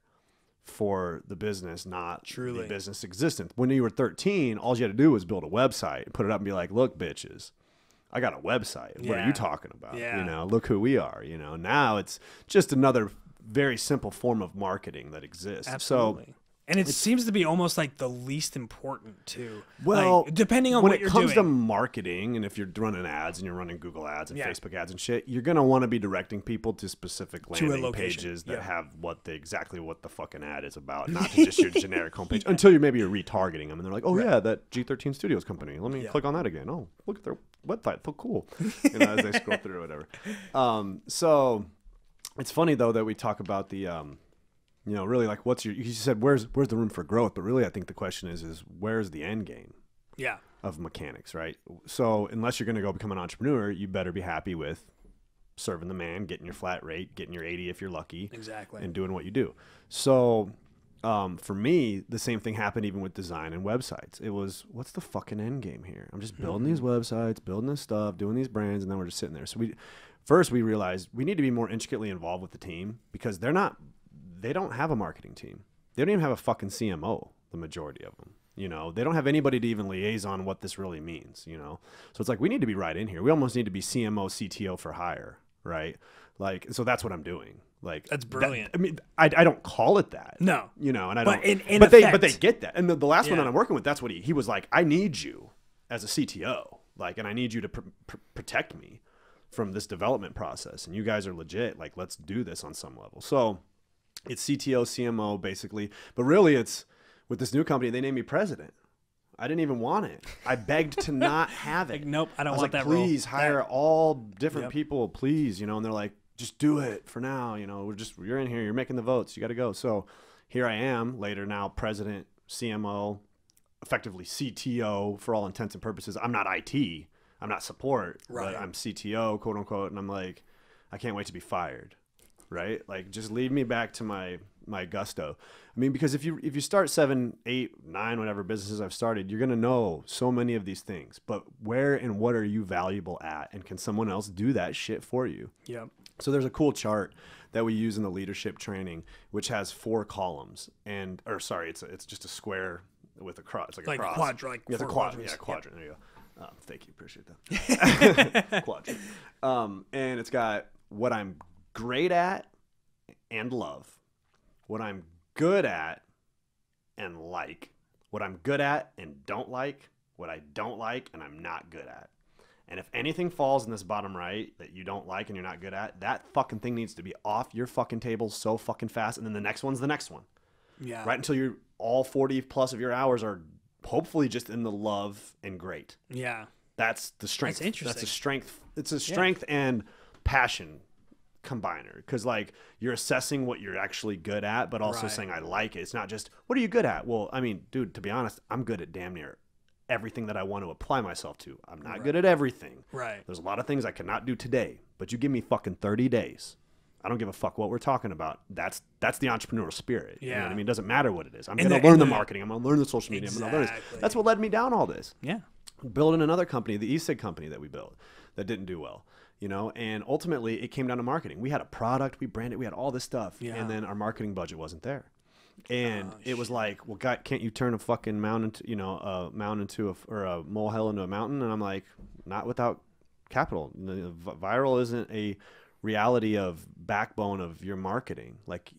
for the business, not truly the business existence. When you were 13, all you had to do was build a website, put it up and be like, look, bitches, I got a website. What are you talking about? Yeah. You know, look who we are. You know, now it's just another very simple form of marketing that exists. Absolutely. So, and it seems to be almost like the least important too. Well, like, depending on what you're doing. When it comes to marketing, and if you're running ads and you're running Google ads and Facebook ads and shit, you're going to want to be directing people to specific landing pages that have exactly what the fucking ad is about, not to just your generic homepage, until you're retargeting them. And they're like, oh yeah, that G13 Studios company. Let me click on that again. Oh, look at their website. So cool. You know, as they scroll through or whatever. So it's funny though that we talk about the, you know, really like you said, where's the room for growth? But really, I think the question is where's the end game of mechanics, right? So unless you're going to go become an entrepreneur, you better be happy with serving the man, getting your flat rate, getting your 80 if you're lucky. Exactly. And doing what you do. So for me, the same thing happened even with design and websites. It was, what's the fucking end game here? I'm just building these websites, building this stuff, doing these brands, and then we're just sitting there. So we realized we need to be more intricately involved with the team, because they don't have a marketing team. They don't even have a fucking CMO, the majority of them. You know, they don't have anybody to even liaison what this really means, you know? So it's like, we need to be right in here. We almost need to be CMO, CTO for hire, right? Like, so that's what I'm doing. Like, that's brilliant. I mean, I don't call it that. No. You know, and I but don't. But they get that. And the last one that I'm working with, that's what he was like, I need you as a CTO. Like, and I need you to protect me from this development process. And you guys are legit. Like, let's do this on some level. So it's CTO, CMO, basically. But really, it's with this new company, they named me president. I didn't even want it. I begged to not have it. Like, nope, I don't want like, that please role. hire all different people, please. You know, and they're like, just do it for now. You know, you're in here, you're making the votes, you got to go. So here I am, later now, president, CMO, effectively CTO for all intents and purposes. I'm not IT, I'm not support, but I'm CTO, quote unquote. And I'm like, I can't wait to be fired. right? Like, just leave me back to my gusto. I mean, because if you start 7, 8, 9, whatever businesses I've started, you're gonna know so many of these things. But where and what are you valuable at, and can someone else do that shit for you? Yeah. So there's a cool chart that we use in the leadership training, which has 4 columns, it's just a square with a cross. It's like a cross. Quadrant. It's a quadrant. Yeah, quadrant. There you go. Thank you. Appreciate that. Quadrant. And it's got what I'm great at and love, what I'm good at and like, what I'm good at and don't like, what I don't like and I'm not good at. And if anything falls in this bottom right that you don't like and you're not good at, that fucking thing needs to be off your fucking table so fucking fast. And then the next one's the next one. Yeah. Right until you're all 40 plus of your hours are hopefully just in the love and great. Yeah. That's the strength. That's interesting. That's a strength. It's a strength and passion combiner, because like you're assessing what you're actually good at, but also saying I like it. It's not just what are you good at? Well, I mean, dude, to be honest, I'm good at damn near everything that I want to apply myself to. I'm not good at everything. Right. There's a lot of things I cannot do today, but you give me fucking 30 days. I don't give a fuck what we're talking about. That's the entrepreneurial spirit. Yeah. You know what I mean? It doesn't matter what it is. I'm going to learn the marketing. I'm going to learn the social media. I'm going to learn this. That's what led me down all this. Yeah. Building another company, the e-cig company that we built that didn't do well, you know, and ultimately it came down to marketing. We had a product, we branded, we had all this stuff, and then our marketing budget wasn't there. And it was like, well, God, can't you turn a fucking mountain into, you know, a mountain or a molehill into a mountain? And I'm like, not without capital. Viral isn't a reality of backbone of your marketing. Like,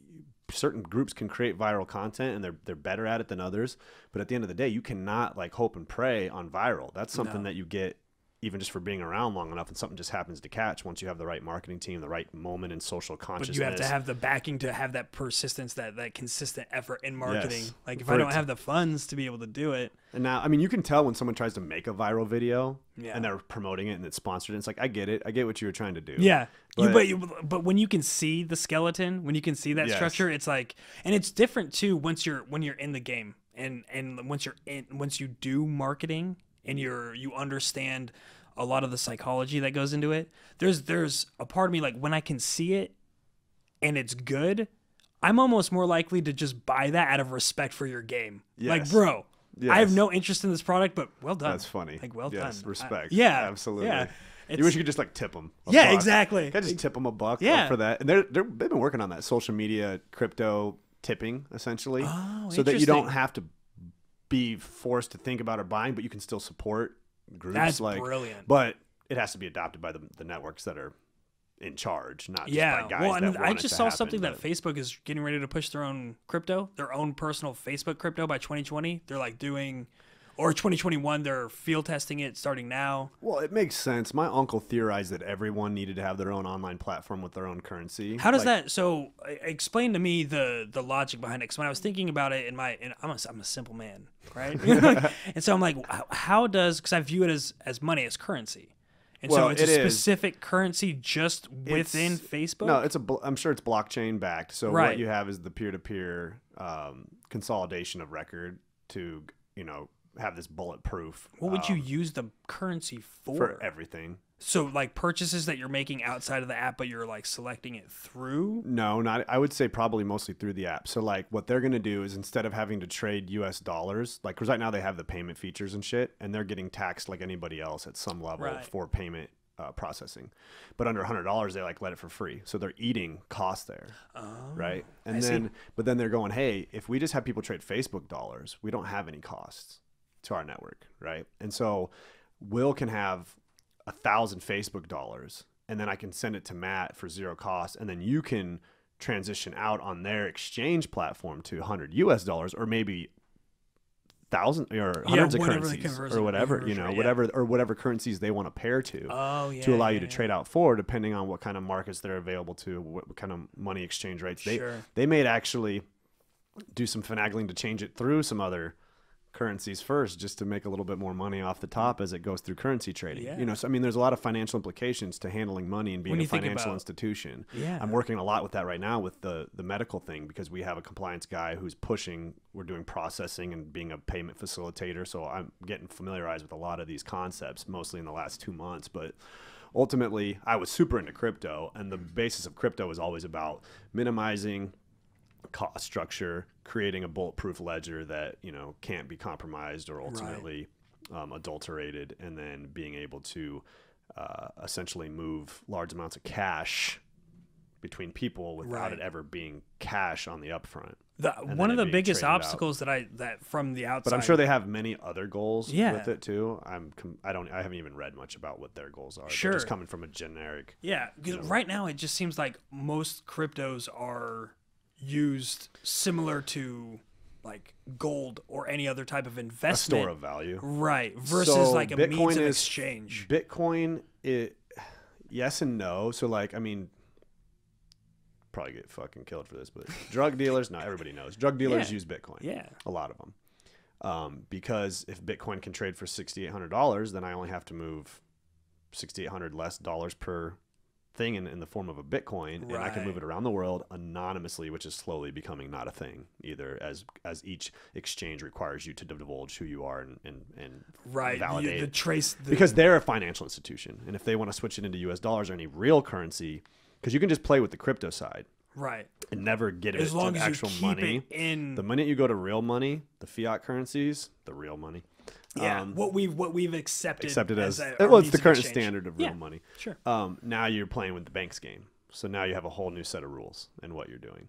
certain groups can create viral content and they're better at it than others, but at the end of the day, you cannot like hope and pray on viral. That's something that you get even just for being around long enough, and something just happens to catch once you have the right marketing team, the right moment in social consciousness. But you have to have the backing to have that persistence, that consistent effort in marketing. Yes. Like if I don't have the funds to be able to do it. And now, I mean, you can tell when someone tries to make a viral video Yeah. and they're promoting it and it's sponsored. And it's like, I get it. I get what you were trying to do. Yeah. But, But when you can see the skeleton, when you can see that Yes. structure, it's like, and it's different too when you're in the game and once you do marketing and you understand a lot of the psychology that goes into it. There's a part of me, like when I can see it and it's good, I'm almost more likely to just buy that out of respect for your game. Yes. Like, bro, Yes. I have no interest in this product, but well done. That's funny. Like, well yes, done. Respect. Yeah. Absolutely. Yeah. You wish you could just like tip them. Yeah, exactly. Can I just tip them $1 Yeah. for that? And they've been working on that social media crypto tipping essentially, Oh, so that you don't interesting. have to be forced to think about or buying, but you can still support groups. That's like brilliant. But it has to be adopted by the networks that are in charge, not just Yeah, by guys well, that and want I it just to saw happen, something but- that Facebook is getting ready to push their own crypto, their own personal Facebook crypto by 2020. They're like doing, or 2021, they're field testing it starting now. Well, it makes sense. My uncle theorized that everyone needed to have their own online platform with their own currency. How does Like, that? So, explain to me the logic behind it. Because when I was thinking about it, I'm a simple man, right? And so I'm like, how does? Because I view it as money, as currency, and Well, so it's it a is. specific currency just within Facebook. No, I'm sure it's blockchain backed. So Right. what you have is the peer-to-peer consolidation of record to, you know, have this bulletproof. What would you use the currency for everything? So like purchases that you're making outside of the app, but you're like selecting it through? No, not. I would say probably mostly through the app. So like what they're going to do is instead of having to trade US dollars, like because right now they have the payment features and shit, and they're getting taxed like anybody else at some level Right. for payment processing. But under $100, they like let it for free. So they're eating costs there. Right. And but then they're going, hey, if we just have people trade Facebook dollars, we don't have any costs to our network. Right. And so Will can have 1,000 Facebook dollars, and then I can send it to Matt for zero cost, and then you can transition out on their exchange platform to $100 US, or maybe 1,000 or hundreds of currencies, or whatever, you know, whatever currencies they want to pair to, to allow you to trade out for, depending on what kind of markets they're available to, what kind of money exchange rates. They may actually do some finagling to change it through some other currencies first, just to make a little bit more money off the top as it goes through currency trading. You know, so I mean, there's a lot of financial implications to handling money and being a financial institution. I'm working a lot with that right now with the medical thing, because we have a compliance guy who's pushing. We're doing processing and being a payment facilitator, so I'm getting familiarized with a lot of these concepts, mostly in the last 2 months. But ultimately I was super into crypto, and the basis of crypto is always about minimizing cost structure, creating a bulletproof ledger that, you know, can't be compromised or ultimately adulterated, and then being able to essentially move large amounts of cash between people without it ever being cash on the upfront. One of the biggest obstacles that from the outside, but I'm sure they have many other goals with it too. I haven't even read much about what their goals are. Sure. They're just coming from a generic. Yeah, because right now it just seems like most cryptos are used similar to like gold or any other type of investment. A store of value. Right. Versus like a means of exchange. Bitcoin, yes and no. So like, I mean, probably get fucking killed for this, but drug dealers, no, everybody knows. Drug dealers use Bitcoin. Yeah. A lot of them. Because if Bitcoin can trade for $6,800, then I only have to move $6,800 less dollars per thing in the form of a Bitcoin, and I can move it around the world anonymously, which is slowly becoming not a thing either, as each exchange requires you to divulge who you are and validate because they're a financial institution, and if they want to switch it into US dollars or any real currency, because you can just play with the crypto side and never get it to actual money. The minute you go to real money, the fiat currencies, the real money, what we've accepted as it's the current standard of real money. Sure. Now you're playing with the bank's game, so now you have a whole new set of rules in what you're doing.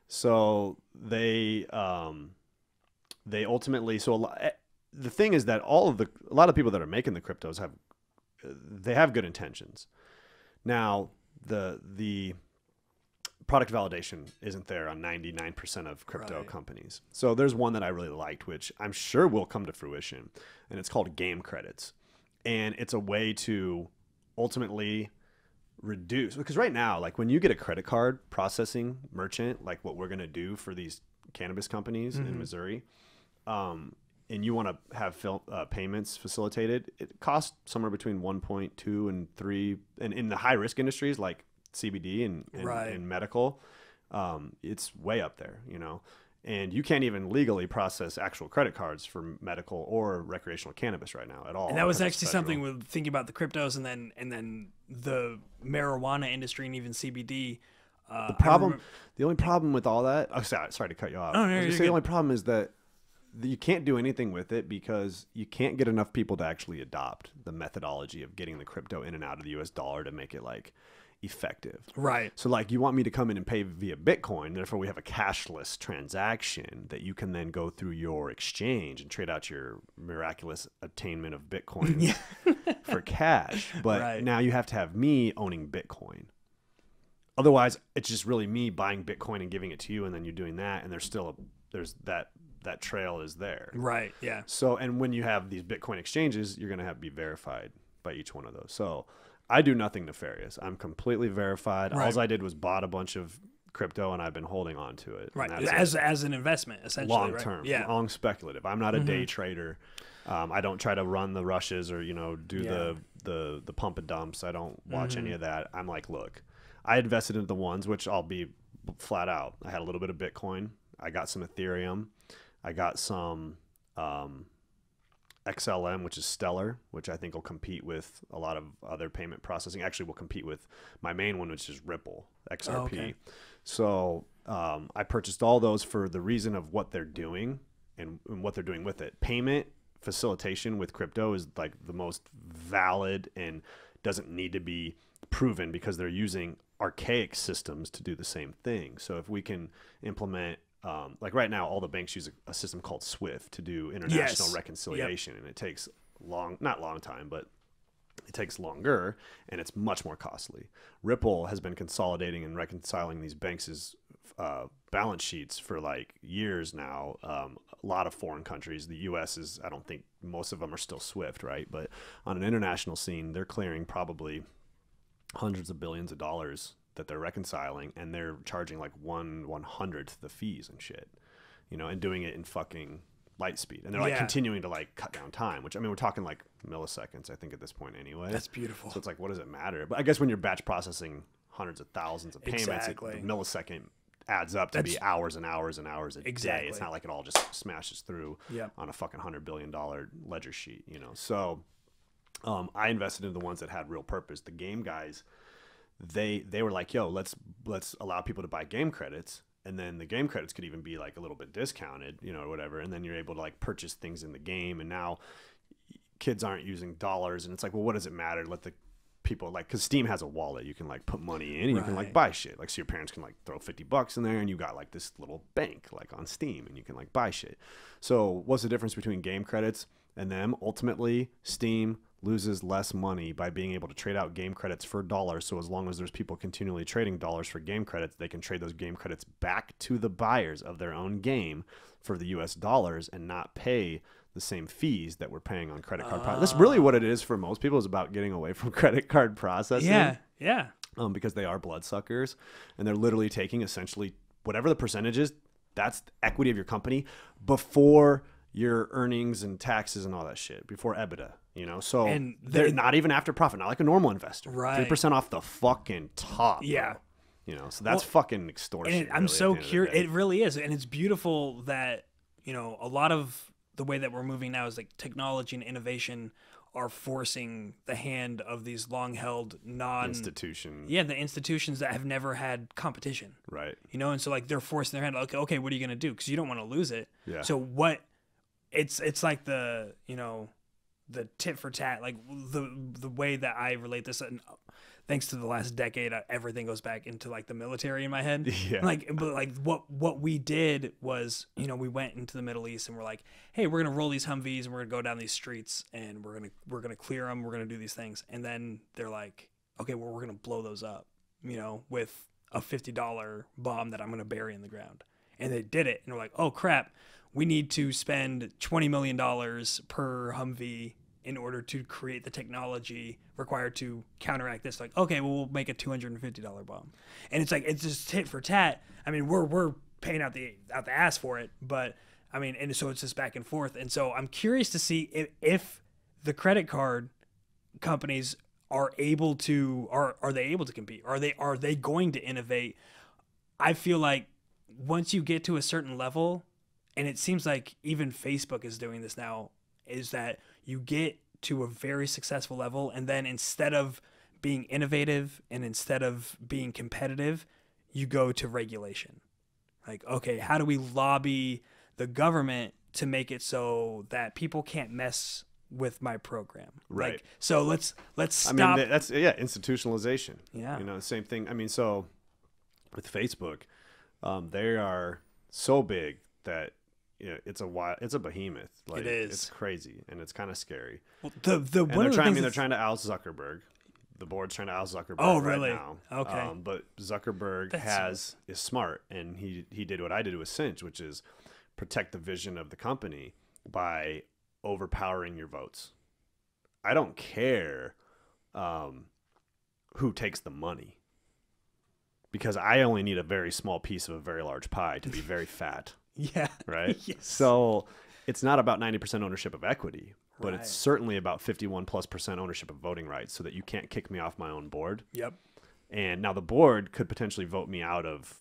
So they ultimately, the thing is that a lot of people that are making the cryptos have good intentions. Now the product validation isn't there on 99% of crypto companies. So there's one that I really liked, which I'm sure will come to fruition, and it's called game credits. And it's a way to ultimately reduce, because right now, like when you get a credit card processing merchant, like what we're going to do for these cannabis companies in Missouri, and you want to have payments facilitated, it costs somewhere between 1.2 and 3. And in the high risk industries like CBD and medical, it's way up there, you know, and you can't even legally process actual credit cards for medical or recreational cannabis right now at all. And that was actually something with thinking about the cryptos and then the marijuana industry and even CBD. The only problem with all that, sorry to cut you off. The only problem is that you can't do anything with it because you can't get enough people to actually adopt the methodology of getting the crypto in and out of the US dollar to make it like effective. Right. So like you want me to come in and pay via Bitcoin, therefore we have a cashless transaction that you can then go through your exchange and trade out your miraculous attainment of Bitcoin for cash. But now you have to have me owning Bitcoin. Otherwise, it's just really me buying Bitcoin and giving it to you, and then you're doing that, and there's that trail is there. Right, yeah. So, and when you have these Bitcoin exchanges, you're going to have to be verified by each one of those. So I do nothing nefarious. I'm completely verified. All I did was bought a bunch of crypto, and I've been holding on to it. Right, as an investment, essentially. Long term, long speculative. I'm not a day trader. I don't try to run the rushes or, you know, do the pump and dumps. I don't watch any of that. I'm like, look, I invested into the ones, which I'll be flat out. I had a little bit of Bitcoin. I got some Ethereum. I got some XLM, which is Stellar, which I think will compete with a lot of other payment processing. Actually, will compete with my main one, which is Ripple, XRP. Oh, okay. So I purchased all those for the reason of what they're doing and what they're doing with it. Payment facilitation with crypto is like the most valid and doesn't need to be proven because they're using archaic systems to do the same thing. So if we can implement like right now, all the banks use a system called SWIFT to do international reconciliation, and it takes not long time, but it takes longer, and it's much more costly. Ripple has been consolidating and reconciling these banks' balance sheets for like years now. A lot of foreign countries, the U.S. is, I don't think most of them are still SWIFT, right? But on an international scene, they're clearing probably hundreds of billions of dollars that they're reconciling, and they're charging like 1/100th the fees and shit, you know, and doing it in fucking light speed, and they're like continuing to like cut down time, which I mean we're talking like milliseconds I think at this point anyway. That's beautiful. So it's like, what does it matter? But I guess when you're batch processing hundreds of thousands of payments, the millisecond adds up to be hours and hours and hours a day. It's not like it all just smashes through on a fucking $100 billion ledger sheet, you know. So I invested in the ones that had real purpose. The game guys, they were like, yo, let's allow people to buy game credits. And then the game credits could even be like a little bit discounted, you know, or whatever. And then you're able to like purchase things in the game. And now kids aren't using dollars. And it's like, well, what does it matter? Let the people like, because Steam has a wallet. You can like put money in and you can like buy shit. Like, so your parents can like throw $50 in there and you got like this little bank like on Steam and you can like buy shit. So what's the difference between game credits and them? Ultimately, Steam loses less money by being able to trade out game credits for dollars. So as long as there's people continually trading dollars for game credits, they can trade those game credits back to the buyers of their own game for the US dollars and not pay the same fees that we're paying on credit card. That's really what it is for most people, is about getting away from credit card processing. Yeah. Because they are bloodsuckers and they're literally taking essentially whatever the percentage is, that's the equity of your company before your earnings and taxes and all that shit, before EBITDA, you know? So and they're not even after profit, not like a normal investor. Right. 3% off the fucking top. Yeah. Bro. You know, so that's fucking extortion. And I'm so curious. It really is. And it's beautiful that, you know, a lot of the way that we're moving now is like technology and innovation are forcing the hand of these long-held institutions. Yeah, the institutions that have never had competition. Right. You know, and so like they're forcing their hand. Like, okay, what are you going to do? Because you don't want to lose it. Yeah. So what? It's like the, you know, the tit for tat, like the way that I relate this. And thanks to the last decade, everything goes back into like the military in my head. Yeah. But what we did was, you know, we went into the Middle East and we're like, hey, we're gonna roll these Humvees and we're gonna go down these streets and we're gonna clear them. We're gonna do these things. And then they're like, okay, well, we're gonna blow those up, you know, with a $50 bomb that I'm gonna bury in the ground. And they did it. And we're like, oh crap, we need to spend $20 million per Humvee in order to create the technology required to counteract this. Like, okay, well, we'll make a $250 bomb. And it's like, it's just tit for tat. I mean, we're paying out the ass for it, but I mean, and so it's just back and forth. And so I'm curious to see if the credit card companies are able to, are they able to compete? Are they going to innovate? I feel like once you get to a certain level, and it seems like even Facebook is doing this now, is that you get to a very successful level, and then instead of being innovative and instead of being competitive, you go to regulation. Like, okay, how do we lobby the government to make it so that people can't mess with my program? Right. Like, so let's stop. I mean, that's institutionalization. Yeah. You know, the same thing. I mean, so with Facebook, they are so big that, you know, it's a behemoth. Like, it is. It's crazy and it's kind of scary. Well, they're trying to oust Zuckerberg. The board's trying to oust Zuckerberg. Oh, really? Right now. Okay. But Zuckerberg is smart, and he did what I did with Cinch, which is protect the vision of the company by overpowering your votes. I don't care who takes the money, because I only need a very small piece of a very large pie to be very fat. Yeah. Right. Yes. So it's not about 90% ownership of equity, but Right. it's certainly about 51+% ownership of voting rights, so that you can't kick me off my own board. Yep. And now the board could potentially vote me out of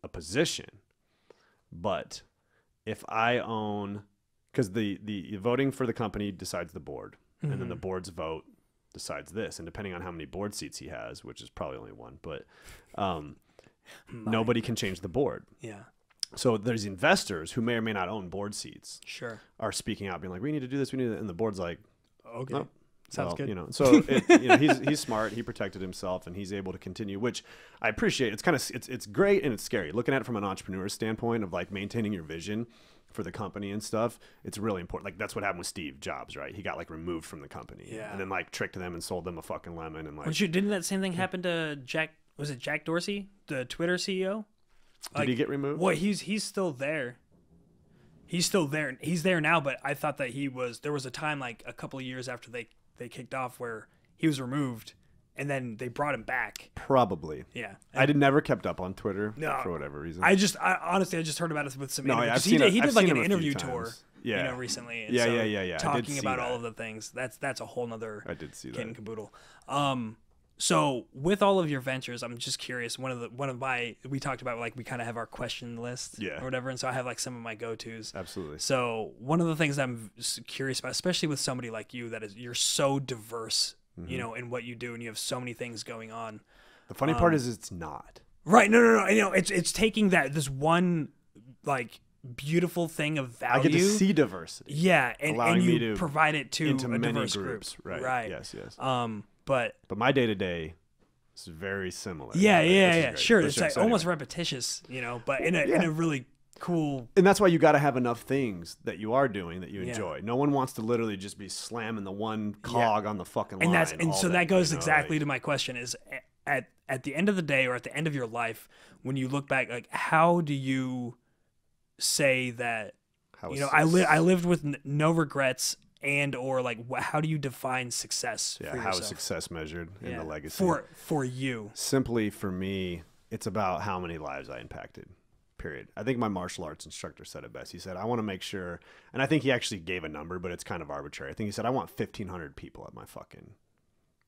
a position, but if I own, because the voting for the company decides the board, and then the board's vote decides this, and depending on how many board seats he has, which is probably only one, but nobody can change the board. Yeah. So there's investors who may or may not own board seats. Sure. Are speaking out, being like, "We need to do this. We need to," and the board's like, "Okay, oh, sounds good." You know, so you know, he's smart. He protected himself, and he's able to continue, which I appreciate. It's kind of it's great and it's scary. Looking at it from an entrepreneur standpoint of like maintaining your vision for the company and stuff, it's really important. Like, that's what happened with Steve Jobs, right? He got like removed from the company, and then like tricked them and sold them a fucking lemon, and like, didn't that same thing happen to Jack? Was it Jack Dorsey, the Twitter CEO? Did he get removed? Well, he's still there. He's still there. He's there now, but I thought that there was a time like a couple of years after they kicked off where he was removed, and then they brought him back. Probably. Yeah. I never kept up on Twitter for whatever reason. Honestly, I just heard about it with some interviews. He did like an interview tour. Yeah. You know, recently. And yeah. Talking about all of the things. That's a whole nother I did see kit and that. caboodle. So with all of your ventures, I'm just curious. We talked about like we kind of have our question list or whatever, and so I have like some of my go-tos. Absolutely. So one of the things I'm curious about, especially with somebody like you, you're so diverse, you know, in what you do, and you have so many things going on. The funny part is it's not. Right. No. You know, it's taking this one like beautiful thing of value. I get to see diversity. Yeah, and you provide it to into a many diverse groups. Group. Right. Yes. But my day-to-day is very similar. Yeah. Sure. It's like almost repetitious, you know, but in a really cool. And that's why you got to have enough things that you are doing that you enjoy. No one wants to literally just be slamming the one cog on the fucking line. And so that goes exactly to my question is at the end of the day or at the end of your life, when you look back, like how do you say that, you know, I lived with no regrets, and or like how do you define success for yourself? How is success measured in the legacy for you? Simply for me, it's about how many lives I impacted, period. I think my martial arts instructor said it best. He said, I want to make sure, and I think he actually gave a number, but it's kind of arbitrary. I think he said, I want 1,500 people at my fucking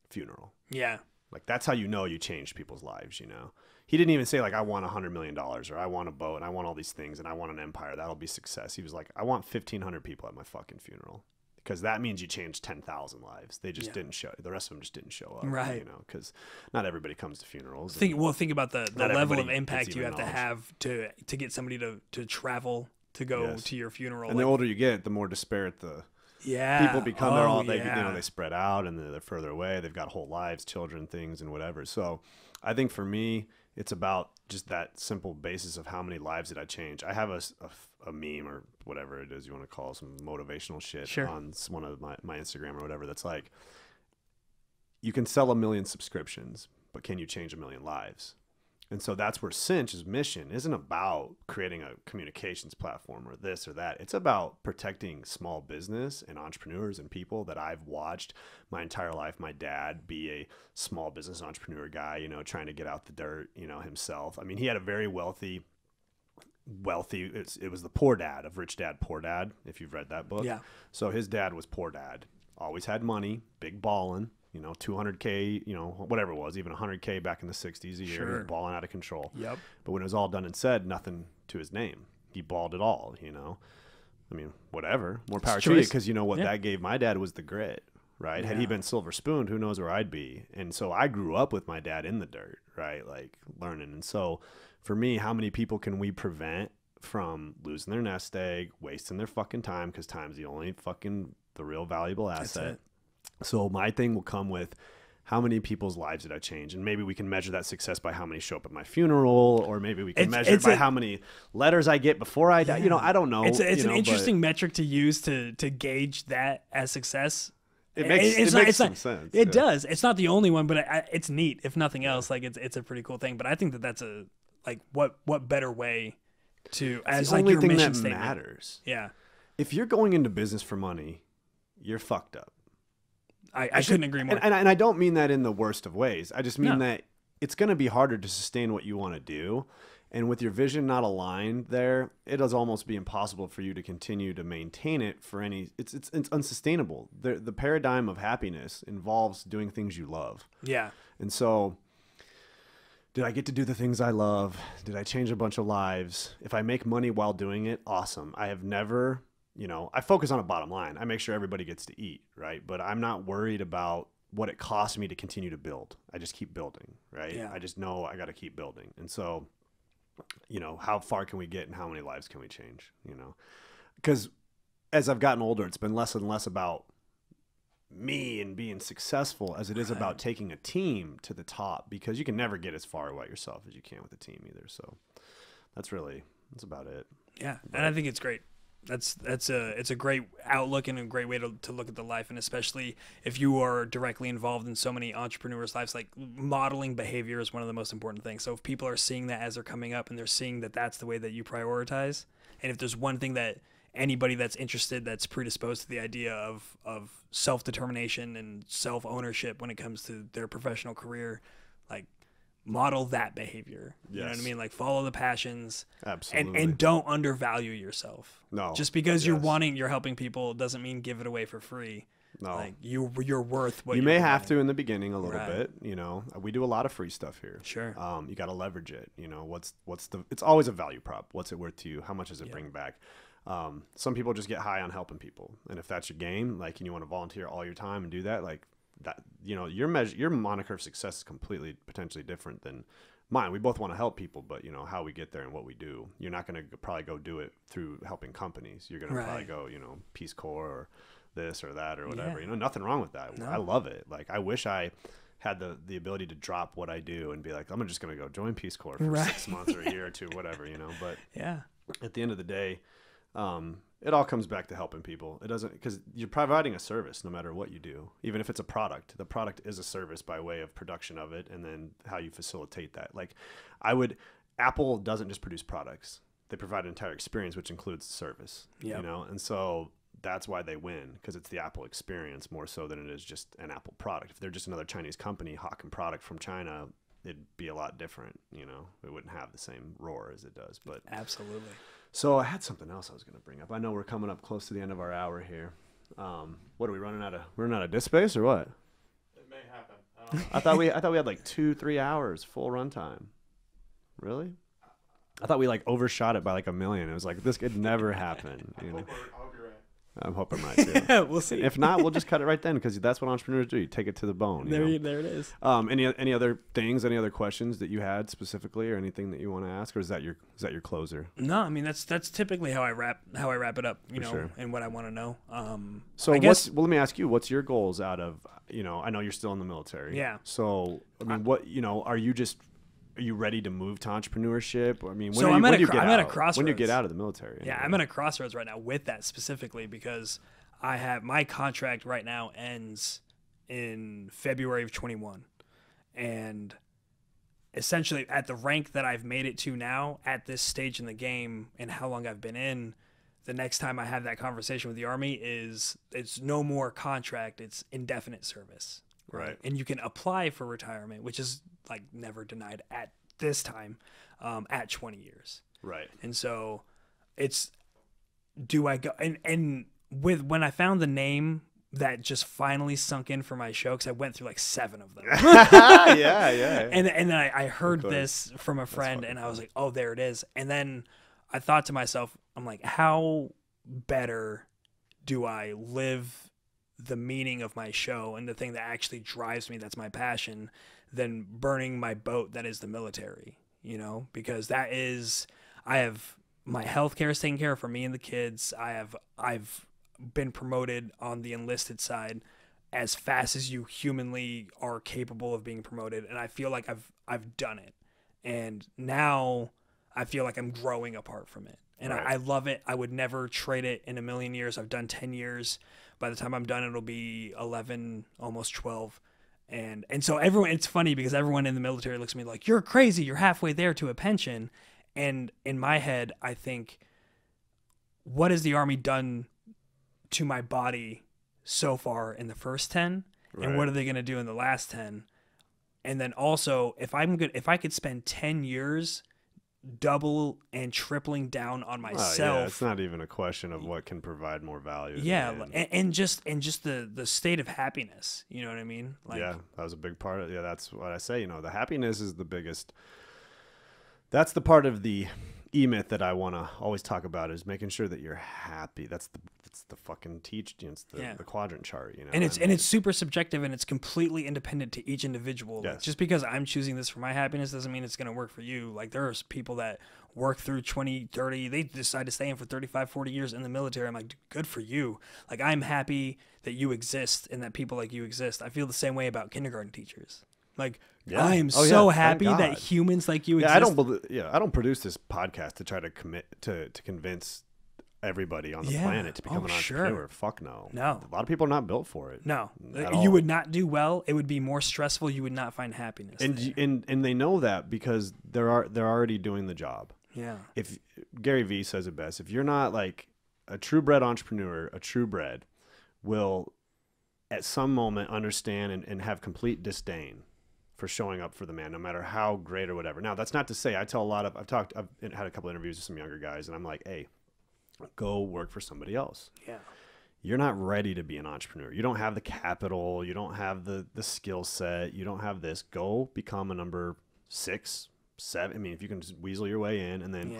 funeral. Yeah. Like, that's how you know you changed people's lives, you know? He didn't even say, like, I want $100 million, or I want a boat, and I want all these things, and I want an empire. That'll be success. He was like, I want 1,500 people at my fucking funeral. Because that means you changed 10,000 lives. They just didn't show. The rest of them just didn't show up. Right. You know, because not everybody comes to funerals. Think about the level of impact you have to get somebody to travel to go to your funeral. And the older you get, the more disparate the people become. They're all, they spread out and they're further away. They've got whole lives, children, things, and whatever. So I think for me, it's about just that simple basis of how many lives did I change. I have a meme or whatever it is you want to call some motivational shit on one of my Instagram or whatever. That's like, you can sell 1 million subscriptions, but can you change 1 million lives? And so that's where Cinch's mission isn't about creating a communications platform or this or that. It's about protecting small business and entrepreneurs and people that I've watched my entire life. My dad be a small business entrepreneur guy, you know, trying to get out the dirt, you know, himself. I mean, he had a very wealthy, it was the Poor Dad of Rich Dad, Poor Dad, if you've read that book. Yeah. So his dad was poor dad, always had money, big ballin'. You know, 200K, you know, whatever it was, even 100K back in the 60s a year, he was balling out of control. Yep. But when it was all done and said, nothing to his name. He balled it all, you know. I mean, whatever. More power to you, because you know what that gave my dad was the grit, right? Had he been silver spooned, who knows where I'd be. And so I grew up with my dad in the dirt, right? Like learning. And so for me, how many people can we prevent from losing their nest egg, wasting their fucking time, because time's the real valuable asset. So my thing will come with how many people's lives did I change? And maybe we can measure that success by how many show up at my funeral, or maybe we can measure it by how many letters I get before I die. You know, I don't know. It's an interesting metric to use to gauge that as success. It makes some sense. It does. It's not the only one, but it's neat. If nothing else, like it's a pretty cool thing. But I think that's a what better way to as like your mission statement matters. Yeah. If you're going into business for money, you're fucked up. I couldn't agree more. And I don't mean that in the worst of ways. I just mean that it's going to be harder to sustain what you want to do. And with your vision not aligned there, it does almost be impossible for you to continue to maintain it for any, it's unsustainable. The paradigm of happiness involves doing things you love. Yeah. And so did I get to do the things I love? Did I change a bunch of lives? If I make money while doing it, awesome. I have never, you know, I focus on a bottom line. I make sure everybody gets to eat, right? But I'm not worried about what it costs me to continue to build. I just keep building, right? Yeah. I just know I got to keep building. And so, you know, how far can we get and how many lives can we change, you know? Because as I've gotten older, it's been less and less about me and being successful as it is about taking a team to the top, because you can never get as far by yourself as you can with a team either. So that's about it. Yeah. And I think it's great. It's a great outlook and a great way to look at the life. And especially if you are directly involved in so many entrepreneurs' lives, like modeling behavior is one of the most important things. So if people are seeing that as they're coming up and they're seeing that that's the way that you prioritize, and if there's one thing that anybody that's interested, that's predisposed to the idea of self-determination and self-ownership when it comes to their professional career, like model that behavior. Yes. You know what I mean? Like follow the passions. Absolutely. And don't undervalue yourself. No. Just because you're helping people doesn't mean give it away for free. No. Like you're worth what you may have to in the beginning a little bit. You know, we do a lot of free stuff here. Sure. You got to leverage it. You know, it's always a value prop. What's it worth to you? How much does it bring back? Some people just get high on helping people, and if that's your game, like, and you want to volunteer all your time and do that, like that, you know, your moniker of success is completely potentially different than mine. We both want to help people, but you know how we get there and what we do. You're not going to probably go do it through helping companies. You're going to probably go, you know, Peace Corps or this or that or whatever. You know, nothing wrong with that. No. I love it. Like, I wish I had the ability to drop what I do and be like, I'm just going to go join Peace Corps for 6 months or a year or two, whatever, you know. But at the end of the day, it all comes back to helping people. It doesn't, because you're providing a service no matter what you do. Even if it's a product, the product is a service by way of production of it, and then how you facilitate that. Like, Apple doesn't just produce products. They provide an entire experience, which includes service, you know? And so that's why they win, because it's the Apple experience more so than it is just an Apple product. If they're just another Chinese company hawking product from China, it'd be a lot different, you know? It wouldn't have the same roar as it does. But absolutely. So I had something else I was going to bring up. I know we're coming up close to the end of our hour here. What are we running out of disk space or what? It may happen. I thought we had like 2-3 hours full runtime. Really? I thought we like overshot it by like 1 million. It was like, this could never happen. You know? I hope you're right. I'm hoping right too. We'll see. If not, we'll just cut it right then, because that's what entrepreneurs do. You take it to the bone. There it is. Any other things? Any other questions that you had specifically, or anything that you want to ask, or is that your closer? No, I mean that's typically how I wrap it up. You know, and what I want to know. So let me ask you, what's your goals out of, you know, I know you're still in the military. Yeah. So I mean, what, you know, are you ready to move to entrepreneurship? I mean, I'm at a crossroads. When do you get out of the military? Yeah, I'm at a crossroads right now with that specifically, because I have my contract right now ends in February of 21, and essentially at the rank that I've made it to now at this stage in the game and how long I've been in, the next time I have that conversation with the Army it's no more contract, it's indefinite service. Right. And you can apply for retirement, which is like never denied at this time, at 20 years. Right. And so do I go, and when I found the name that just finally sunk in for my show, because I went through like 7 of them. yeah. And then I heard this from a friend, and I was like, oh, there it is. And then I thought to myself, I'm like, how better do I live the meaning of my show and the thing that actually drives me, that's my passion, than burning my boat that is the military, you know? Because I have my healthcare is taken care of for me and the kids. I've been promoted on the enlisted side as fast as you humanly are capable of being promoted, and I feel like I've done it. And now I feel like I'm growing apart from it. And I love it. I would never trade it in a million years. I've done 10 years. By the time I'm done, it'll be 11, almost 12. And so it's funny because everyone in the military looks at me like, you're crazy. You're halfway there to a pension. And in my head, I think, what has the Army done to my body so far in the first 10? Right. And what are they going to do in the last 10? And then also, if I could spend 10 years double and tripling down on myself. Yeah, it's not even a question of what can provide more value. Yeah, and just the state of happiness. You know what I mean? Like, yeah, that was a big part of it. Yeah, that's what I say. You know, the happiness is the biggest. That's the part of the myth that I want to always talk about, is making sure that you're happy. That's the fucking it's the quadrant chart, you know. And it's super subjective, and it's completely independent to each individual. Yes. Like, just because I'm choosing this for my happiness doesn't mean it's going to work for you. Like, there are people that work through 20, 30, they decide to stay in for 35, 40 years in the military. I'm like, good for you. Like, I'm happy that you exist and that people like you exist. I feel the same way about kindergarten teachers. Like, I am so happy that humans like you exist. I don't produce this podcast to try to convince everybody on the planet to become an entrepreneur. Fuck no. No. A lot of people are not built for it. No. You would not do well. It would be more stressful. You would not find happiness. And they know that because they're already doing the job. Yeah. If Gary Vee says it best, if you're not like a true bred entrepreneur, a true bred will at some moment understand and have complete disdain for showing up for the man, no matter how great or whatever. Now, that's not to say, I've had a couple interviews with some younger guys, and I'm like, hey, go work for somebody else. Yeah. you're not ready to be an entrepreneur. You don't have the capital. You don't have the skill set. You don't have this. Go become a number 6, 7. I mean, if you can just weasel your way in and then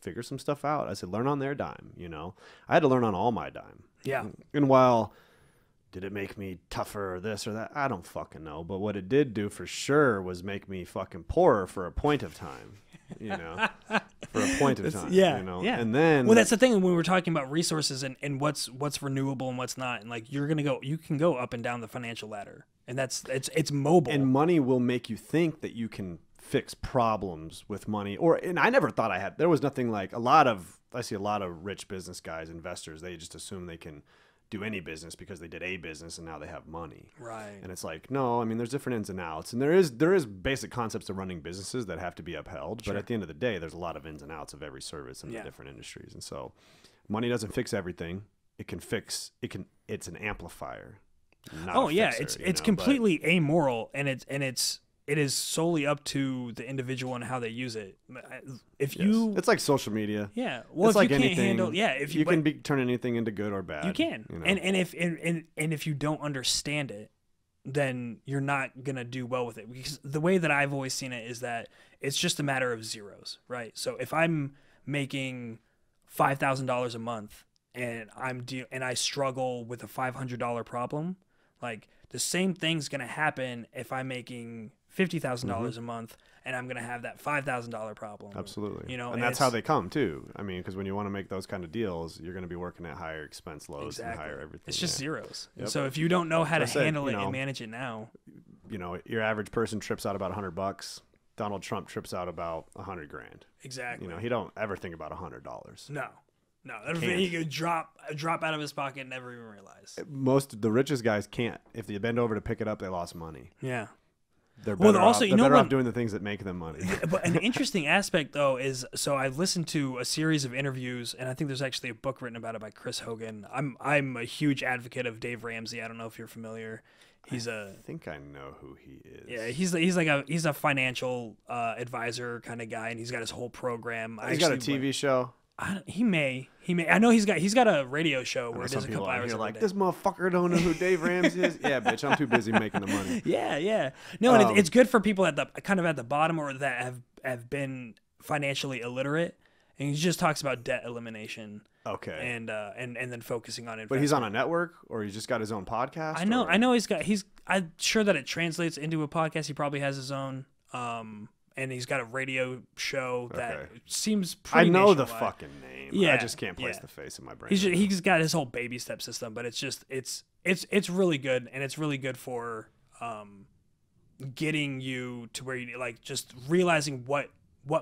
figure some stuff out. I said, learn on their dime. You know, I had to learn on all my dime. Yeah. And while did it make me tougher or this or that? I don't fucking know. But what it did do for sure was make me fucking poorer for a point of time. You know, for a point of time. Yeah, you know? yeah. And then, well, that's the thing when we were talking about resources and what's renewable and what's not, and like you can go up and down the financial ladder, and it's mobile. And money will make you think that you can fix problems with money. And I never thought there was nothing like I see a lot of rich business guys, investors. They just assume they can do any business because they did a business and now they have money. Right. And it's like, no, I mean, there's different ins and outs, and there is basic concepts of running businesses that have to be upheld. Sure. But at the end of the day, there's a lot of ins and outs of every service in the different industries. And so money doesn't fix everything. It's an amplifier. Not a fixer, it's completely amoral, and it is solely up to the individual and how they use it. It's like social media. Yeah. Well, it's if like you can't anything, handle, if you can turn anything into good or bad. you can. You know? And if you don't understand it, then you're not gonna do well with it. Because the way that I've always seen it is that it's just a matter of zeros, right? So if I'm making $5,000 a month and I struggle with a $500 problem, like the same thing's gonna happen if I'm making $50,000 a month and I'm gonna have that $5,000 problem. Absolutely. You know, and that's how they come too. I mean, because when you want to make those kind of deals, you're gonna be working at higher expense loads and higher everything. It's just zeros. Yep. So if you don't know how to handle it and manage it now, you know, your average person trips out about $100. Donald Trump trips out about $100 grand. Exactly. You know, he don't ever think about $100. No. He could drop out of his pocket and never even realize. Most of the richest guys can't. If they bend over to pick it up, they lost money. Yeah. They're better off doing the things that make them money. But an interesting aspect, though, is so I've listened to a series of interviews, and I think there's actually a book written about it by Chris Hogan. I'm a huge advocate of Dave Ramsey. I don't know if you're familiar. I think I know who he is. Yeah, he's a financial advisor kind of guy, and he's got his whole program. He's got a TV show. He may. I know he's got a radio show where it does a couple hours. You're like, this motherfucker don't know who Dave Ramsey is. Yeah, bitch, I'm too busy making the money. Yeah. No, and it's good for people at the bottom or that have been financially illiterate. And he just talks about debt elimination. Okay. And then focusing on it. But he's on a network, or he's just got his own podcast. I know I'm sure that it translates into a podcast. He probably has his own. And he's got a radio show that seems pretty nationwide. The fucking name. Yeah, I just can't place the face in my brain. He's got his whole baby step system, but it's really good, and it's really good for getting you to where you like just realizing what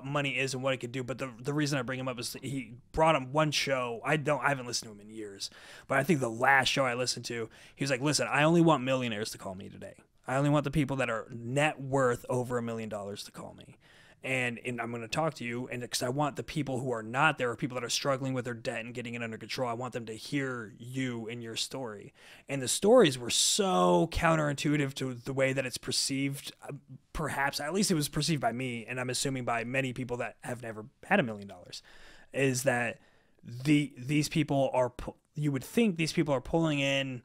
money is and what it could do. But the reason I bring him up is he brought him one show. I haven't listened to him in years, but I think the last show I listened to, he was like, listen, I only want millionaires to call me today. I only want the people that are net worth over $1 million to call me. And I'm going to talk to you, and because I want the people who are not there, or people that are struggling with their debt and getting it under control, I want them to hear you and your story. And the stories were so counterintuitive to the way that it's perceived. Perhaps, at least it was perceived by me, and I'm assuming by many people that have never had $1 million, is that these people are. You would think these people are pulling in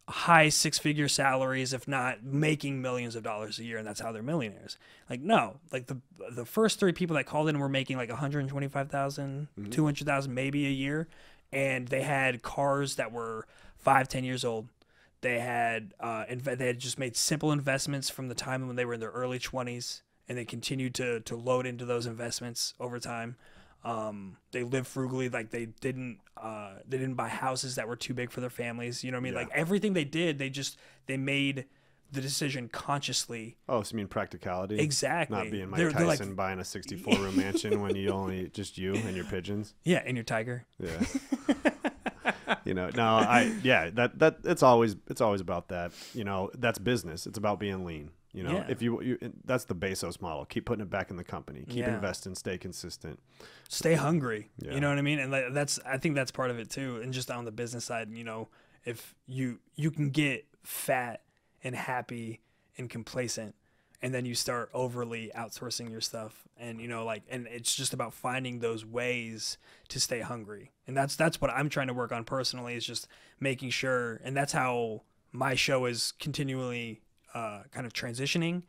high 6-figure salaries, if not making millions of dollars a year, and that's how they're millionaires. Like, no, like the first 3 people that called in were making like 125,000, 200,000 maybe a year, and they had cars that were 5-10 years old. They had just made simple investments from the time when they were in their early 20s, and they continued to load into those investments over time. They lived frugally, like they didn't buy houses that were too big for their families. You know what I mean? Yeah. Like everything they did, they made the decision consciously. Oh, so you mean practicality? Exactly. Not being Mike Tyson like, buying a 64-room mansion when you only just you and your pigeons. Yeah, and your tiger. Yeah. You know, no, that it's always about that. You know, that's business. It's about being lean. You know, if you that's the Bezos model. Keep putting it back in the company. Keep investing. Stay consistent. Stay hungry. Yeah. You know what I mean? And I think that's part of it too. And just on the business side, you know, if you can get fat and happy and complacent, and then you start overly outsourcing your stuff, and and it's just about finding those ways to stay hungry. And that's what I'm trying to work on personally, is just making sure, and that's how my show is continually kind of transitioning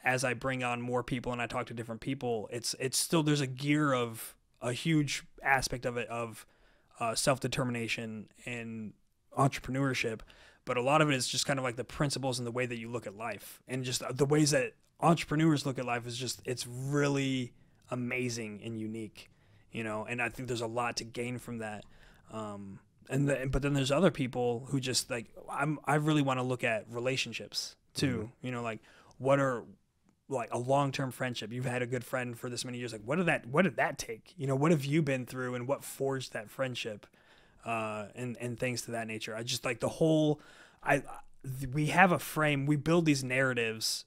as I bring on more people and I talk to different people. It's still, there's a huge aspect of it of self-determination and entrepreneurship, but a lot of it is just kind of like the principles and the way that you look at life, and just the ways that entrepreneurs look at life is just, it's really amazing and unique, and I think there's a lot to gain from that. But then there's other people who just like, I really want to look at relationships too. Like, what are, like, a long-term friendship? You've had a good friend for this many years. Like, what did that take? What have you been through, and what forged that friendship? And things to that nature. I just like the whole, we have a frame, we build these narratives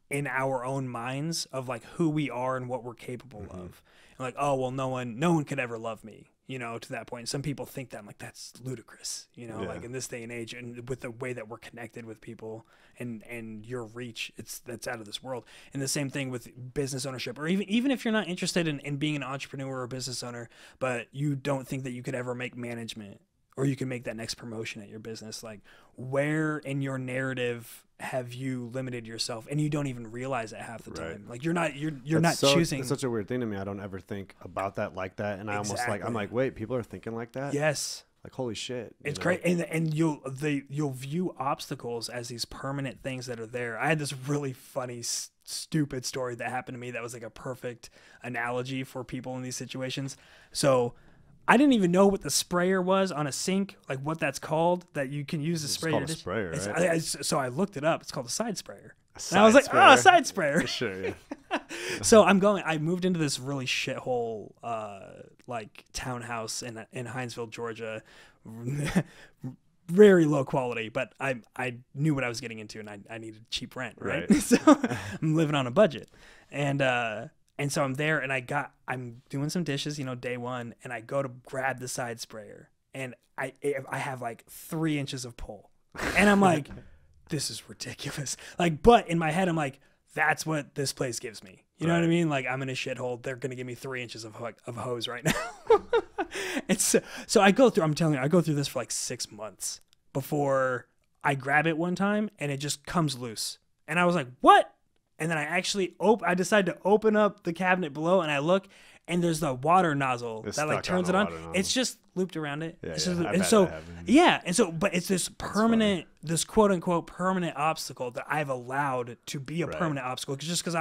in our own minds of like who we are and what we're capable of. And like, oh, well, no one could ever love me, to that point. Some people think that. I'm like, that's ludicrous, like in this day and age, and with the way that we're connected with people and your reach, that's out of this world. And the same thing with business ownership, or even if you're not interested in being an entrepreneur or a business owner, but you don't think that you could ever make management, or you can make that next promotion at your business. Like, where in your narrative have you limited yourself, and you don't even realize it half the time? Like, you're not choosing. It's such a weird thing to me. I don't ever think about that like that, and I'm like, wait, people are thinking like that? Yes. Like, holy shit. It's great. And you'll view obstacles as these permanent things that are there. I had this really funny, stupid story that happened to me that was like a perfect analogy for people in these situations. So I didn't even know what the sprayer was on a sink, like what that's called, that you can use to spray your dish. It's called a sprayer, right? So I looked it up. It's called a side sprayer. And I was like, a side sprayer. Sure, yeah. So I moved into this really shithole, like townhouse in Hinesville, Georgia. Very low quality, but I knew what I was getting into, and I needed cheap rent, right? So I'm living on a budget. And so I'm there, and I'm doing some dishes, day one, and I go to grab the side sprayer, and I have like 3 inches of pull, and I'm like, this is ridiculous. Like, but in my head, I'm like, that's what this place gives me. You know what I mean? Like, I'm in a shithole. They're going to give me 3 inches of hose right now. And so I go through this for like 6 months before I grab it one time, and it just comes loose. And I was like, what? And then I decide to open up the cabinet below, and I look, and there's the water nozzle that like turns it on. It's just looped around it. But it's this permanent, this quote unquote permanent obstacle that I've allowed to be a permanent obstacle, just because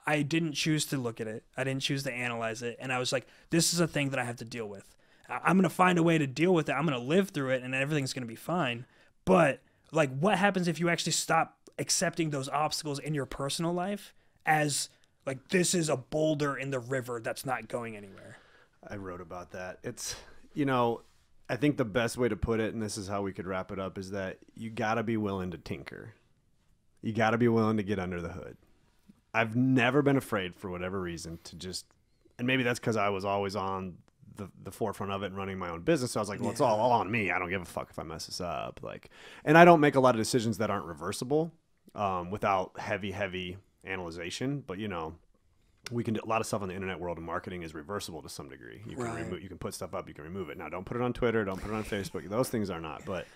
I didn't choose to look at it. I didn't choose to analyze it. And I was like, this is a thing that I have to deal with. I'm going to find a way to deal with it. I'm going to live through it, and everything's going to be fine. But like, what happens if you actually stop accepting those obstacles in your personal life as like, this is a boulder in the river that's not going anywhere? I wrote about that. It's, I think the best way to put it, and this is how we could wrap it up, is that you got to be willing to tinker. You got to be willing to get under the hood. I've never been afraid, for whatever reason, to just, and maybe that's because I was always on the forefront of it and running my own business. So I was like, well, it's all on me. I don't give a fuck if I mess this up. Like, and I don't make a lot of decisions that aren't reversible without heavy analyzation. But we can do a lot of stuff on the internet world, and marketing is reversible to some degree. You can you can put stuff up, you can remove it. Now, don't put it on Twitter, don't put it on Facebook. Those things are not. But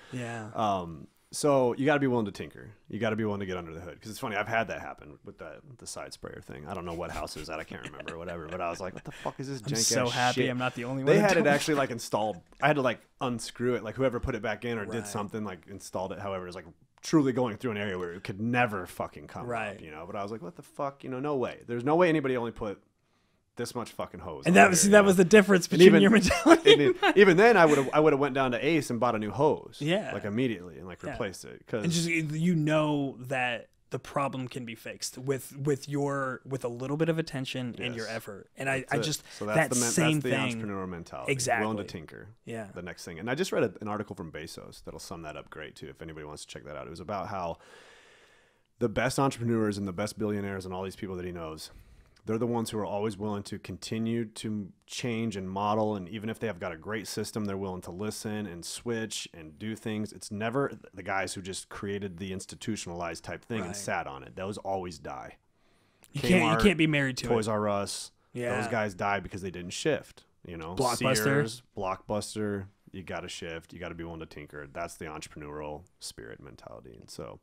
so you got to be willing to tinker. You got to be willing to get under the hood. Because it's funny, I've had that happen with the side sprayer thing. I don't know what house it was at. I can't remember or whatever. But I was like, what the fuck is this jank ass shit? I'm so happy I'm not the only one. They had it actually like installed. I had to like unscrew it. Like whoever put it back in or did something, like installed it. However, it was like truly going through an area where it could never fucking come up, But I was like, what the fuck? No way. There's no way anybody only put this much fucking hose. And that was the difference between your mentality. Even then, I would have went down to Ace and bought a new hose. Yeah, like immediately, and like replaced it. And just that the problem can be fixed with a little bit of attention and your effort. And that's the entrepreneurial mentality. Exactly, willing to tinker. Yeah, the next thing. And I just read an article from Bezos that'll sum that up great too. If anybody wants to check that out, it was about how the best entrepreneurs and the best billionaires and all these people that he knows, they're the ones who are always willing to continue to change and model. And even if they have got a great system, they're willing to listen and switch and do things. It's never the guys who just created the institutionalized type thing and sat on it. Those always die. You can't be married to Toys it. R Us. Yeah. Those guys died because they didn't shift. You know, Blockbuster. Sears, Blockbuster. You got to shift. You got to be willing to tinker. That's the entrepreneurial spirit mentality. And so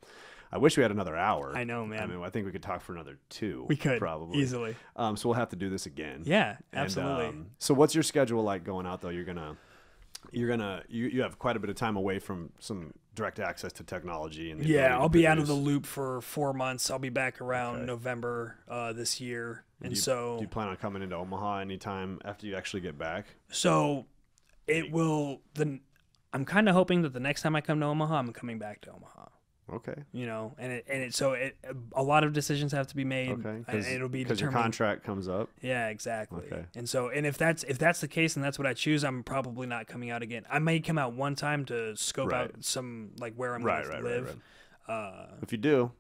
I wish we had another hour. I know, man. I mean, I think we could talk for another 2. We could probably easily. So we'll have to do this again. Yeah, absolutely. And, so what's your schedule like going out though? You have quite a bit of time away from some direct access to technology. And I'll be out of the loop for 4 months. I'll be back around November this year. And do you plan on coming into Omaha anytime after you actually get back? So I'm kind of hoping that the next time I come to Omaha, I'm coming back to Omaha. Okay. You know, a lot of decisions have to be made. Okay. And it'll be because your contract comes up. Yeah, exactly. Okay. And if that's the case and that's what I choose, I'm probably not coming out again. I may come out one time to scope out some like where I'm going to live. If you do,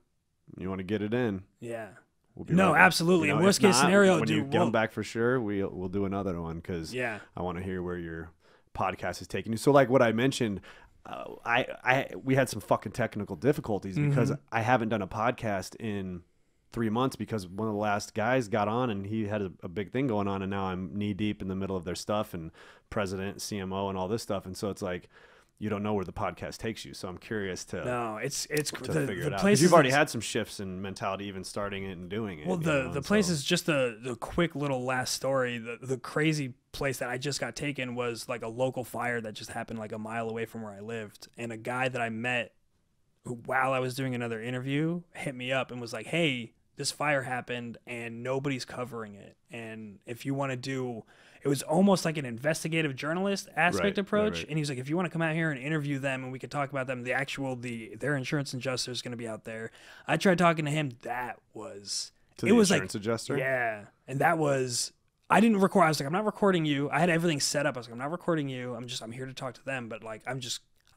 you want to get it in. Yeah. We'll be absolutely. In worst case scenario, when you get them back for sure, we'll do another one because I want to hear where your podcast is taking you. So like what I mentioned, we had some fucking technical difficulties because I haven't done a podcast in 3 months because one of the last guys got on and he had a big thing going on, and now I'm knee deep in the middle of their stuff and president, CMO, and all this stuff, and so it's like you don't know where the podcast takes you. So I'm curious to figure it out. 'Cause you've already had some shifts in mentality, even starting it and doing it. Well, the place is just the quick little last story. The crazy place that I just got taken was like a local fire that just happened like a mile away from where I lived, and a guy that I met while I was doing another interview hit me up and was like, "Hey, this fire happened and nobody's covering it, and if you want to do." It was almost like an investigative journalist aspect approach. And he was like, if you want to come out here and interview them and we could talk about them, their insurance adjuster is going to be out there. I tried talking to him. That was, to the insurance adjuster? Yeah. And that was, I didn't record. I was like, I'm not recording you. I had everything set up. I was like, I'm not recording you. I'm here to talk to them. But like,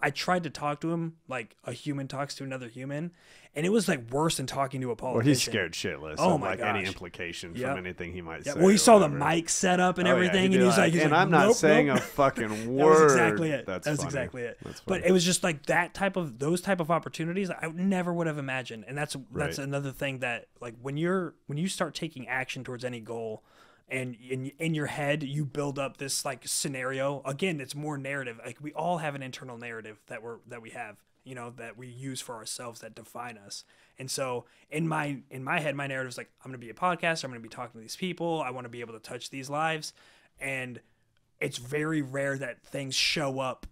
I tried to talk to him like a human talks to another human, and it was like worse than talking to a politician. Well, he's scared shitless of like any implication from anything he might say. Well, he saw the mic set up and everything, and he's like, I'm not saying a fucking word. That was exactly it. That's exactly it. But it was just like those type of opportunities I never would have imagined, and that's another thing that like when you start taking action towards any goal. And in your head, you build up this like scenario. Again, it's more narrative. Like we all have an internal narrative that we have, you know, that we use for ourselves that define us. And so in my head, my narrative is like, I'm going to be a podcaster. I'm going to be talking to these people. I want to be able to touch these lives. And it's very rare that things show up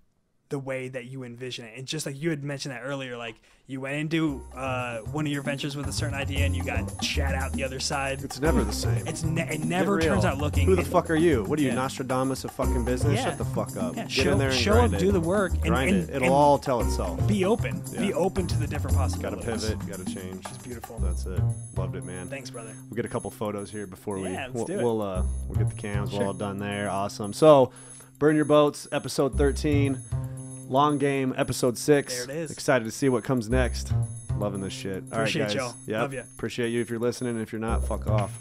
the way that you envision it. And just like you had mentioned that earlier, like you went into one of your ventures with a certain idea and you got shat out the other side. It's never the same. It never turns out looking. Who the fuck are you? What are you, Nostradamus of fucking business? Yeah. Shut the fuck up. Yeah. Get in there and show up, do the work, and grind it. It'll all tell itself. Be open. Yeah. Be open to the different possibilities. Got to pivot. Got to change. It's beautiful. That's it. Loved it, man. Thanks, brother. We'll get a couple photos here before let's do it. We'll get the cams all done there. Awesome. So, Burn Your Boats, episode 13. Long Game, episode 6. There it is. Excited to see what comes next. Loving this shit. All right, guys. Appreciate y'all. Love you. Appreciate you if you're listening. If you're not, fuck off.